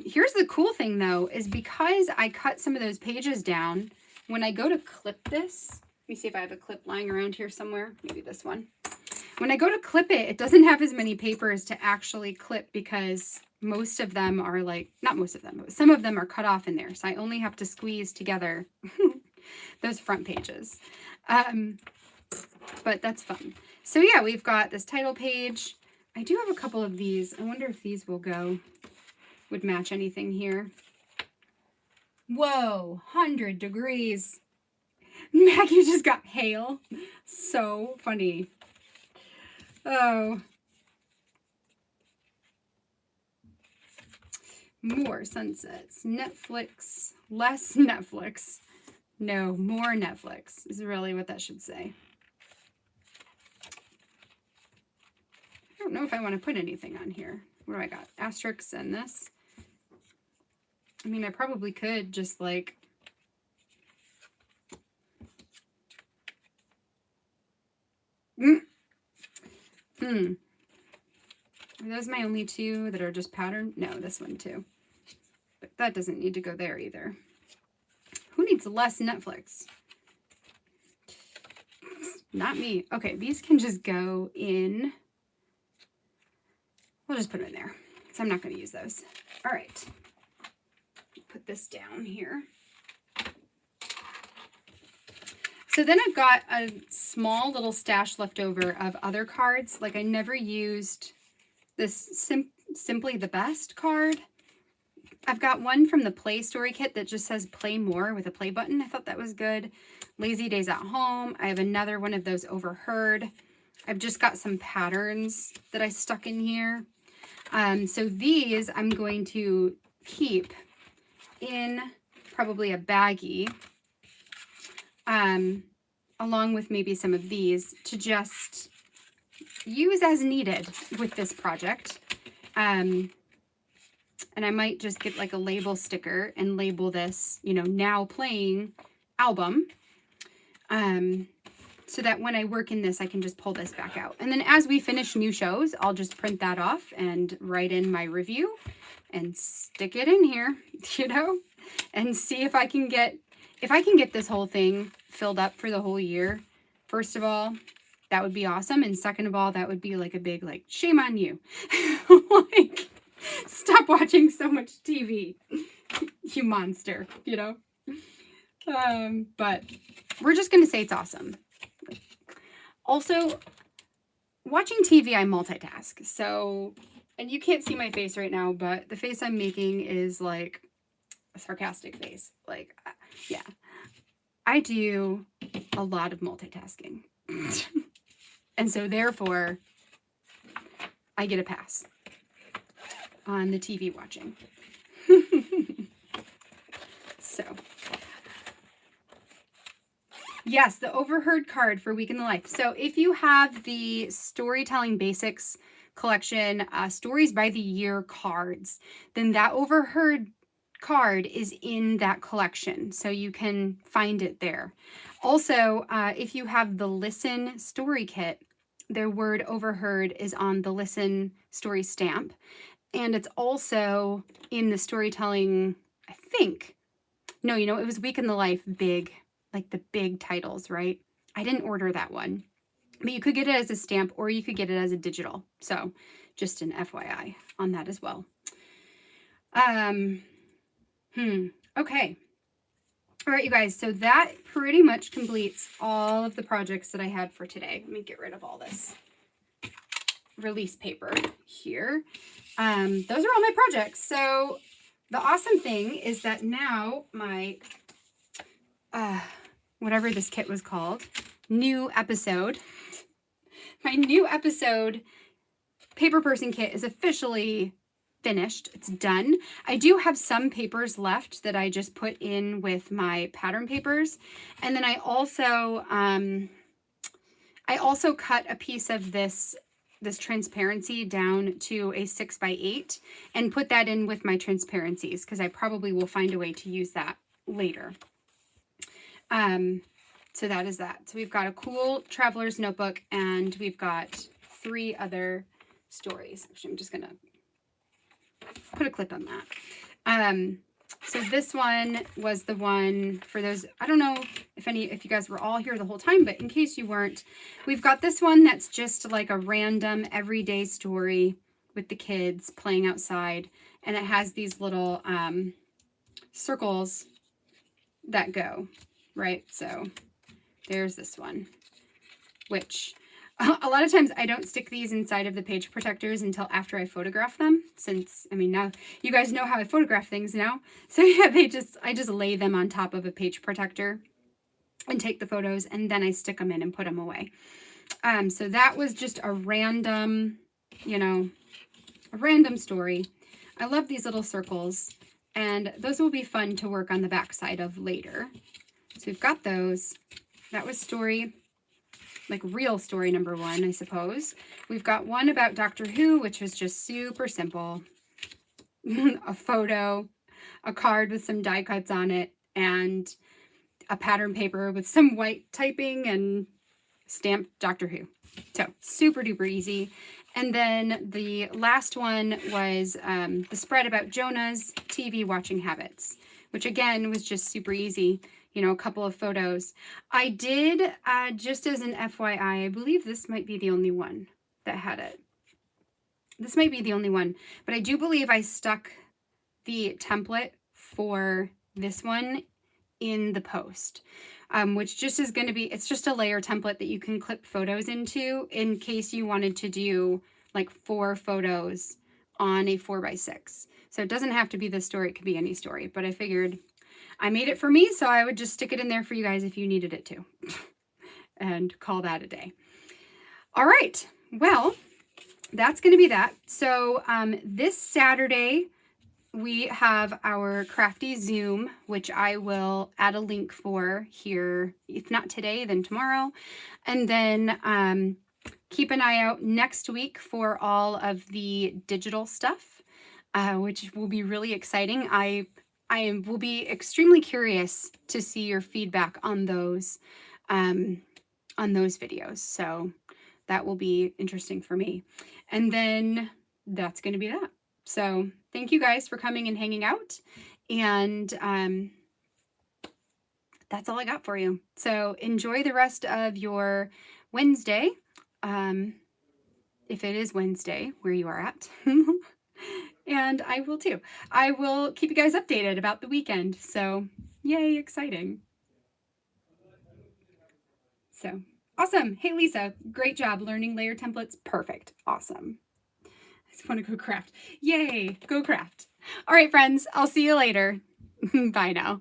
Here's the cool thing though, is because I cut some of those pages down, when I go to clip this, let me see if I have a clip lying around here somewhere, maybe this one. When I go to clip it, it doesn't have as many papers to actually clip because most of them are like, not most of them, but some of them are cut off in there. So I only have to squeeze together those front pages. But that's fun. So yeah, we've got this title page. I do have a couple of these. I wonder if these will go, would match anything here. Whoa, 100 degrees. Maggie just got hail. So funny. Oh. More sunsets. Netflix. Less Netflix. No, more Netflix is really what that should say. I don't know if I want to put anything on here. What do I got? Asterisks and this. I mean, I probably could just like... Are those my only two that are just patterned? No, this one too. But that doesn't need to go there either. Who needs less Netflix? Not me. Okay, these can just go in. We'll just put them in there because I'm not going to use those. All right. Put this down here. So then I've got a small little stash left over of other cards. Like I never used this Simply the Best card. I've got one from the Play Story Kit that just says play more with a play button. I thought that was good. Lazy Days at Home. I have another one of those Overheard. I've just got some patterns that I stuck in here. So these I'm going to keep in probably a baggie. Along with maybe some of these to just use as needed with this project. And I might just get like a label sticker and label this, you know, now playing album. So that when I work in this, I can just pull this back out. And then as we finish new shows, I'll just print that off and write in my review and stick it in here, you know, and see if I can get this whole thing filled up for the whole year. First of all, that would be awesome. And second of all, that would be like a big, like, shame on you. Like, stop watching so much TV, you monster, you know? But we're just going to say it's awesome. Also, watching TV, I multitask. So, and you can't see my face right now, but the face I'm making is like a sarcastic face. Like, yeah. I do a lot of multitasking. And so therefore, I get a pass on the TV watching. So, yes, the Overheard card for Week in the Life. So if you have the Storytelling Basics collection, Stories by the Year cards, then that Overheard card is in that collection, so you can find it there. Also, if you have the Listen Story Kit, their word Overheard is on the Listen Story stamp, and it's also in the Storytelling, I think. No, you know, it was Week in the Life big, like the big titles, right? I didn't order that one, but you could get it as a stamp or you could get it as a digital. So just an FYI on that as well. Okay. All right, you guys. So that pretty much completes all of the projects that I had for today. Let me get rid of all this release paper here. Those are all my projects. So the awesome thing is that now my, whatever this kit was called, new episode, my new episode paper person kit is officially finished. It's done. I do have some papers left that I just put in with my pattern papers. And then I also cut a piece of this transparency down to a 6x8 and put that in with my transparencies because I probably will find a way to use that later. So that is that. So we've got a cool traveler's notebook and we've got 3 other stories. Actually, I'm just gonna put a clip on that. So this one was the one for those, I don't know if you guys were all here the whole time, but in case you weren't, we've got this one that's just like a random everyday story with the kids playing outside, and it has these little circles that go, right? So there's this one, which a lot of times I don't stick these inside of the page protectors until after I photograph them, since, I mean, now you guys know how I photograph things now. So yeah, I just lay them on top of a page protector and take the photos, and then I stick them in and put them away. So that was just a random, you know, a random story. I love these little circles, and those will be fun to work on the back side of later. So we've got those. That was story, like real story number 1, I suppose. We've got one about Doctor Who, which was just super simple. A photo, a card with some die cuts on it, and a pattern paper with some white typing and stamped Doctor Who. So super duper easy. And then the last one was the spread about Jonah's TV watching habits, which again was just super easy. You know, a couple of photos. I did, just as an FYI, I believe this might be the only one that had it. This might be the only one, but I do believe I stuck the template for this one in the post, which just is going to be, it's just a layer template that you can clip photos into in case you wanted to do like 4 photos on a 4x6. So it doesn't have to be this story, it could be any story, but I figured I made it for me, so I would just stick it in there for you guys if you needed it to. And call that a day. All right, well, that's going to be that. So this Saturday, we have our Crafty Zoom, which I will add a link for here. If not today, then tomorrow. And then keep an eye out next week for all of the digital stuff, which will be really exciting. I will be extremely curious to see your feedback on those videos. So that will be interesting for me. And then that's going to be that. So thank you guys for coming and hanging out. And that's all I got for you. So enjoy the rest of your Wednesday. If it is Wednesday where you are at. And I will too. I will keep you guys updated about the weekend. So yay, exciting. So awesome. Hey, Lisa, great job learning layer templates. Perfect. Awesome. I just want to go craft. Yay, go craft. All right, friends, I'll see you later. Bye now.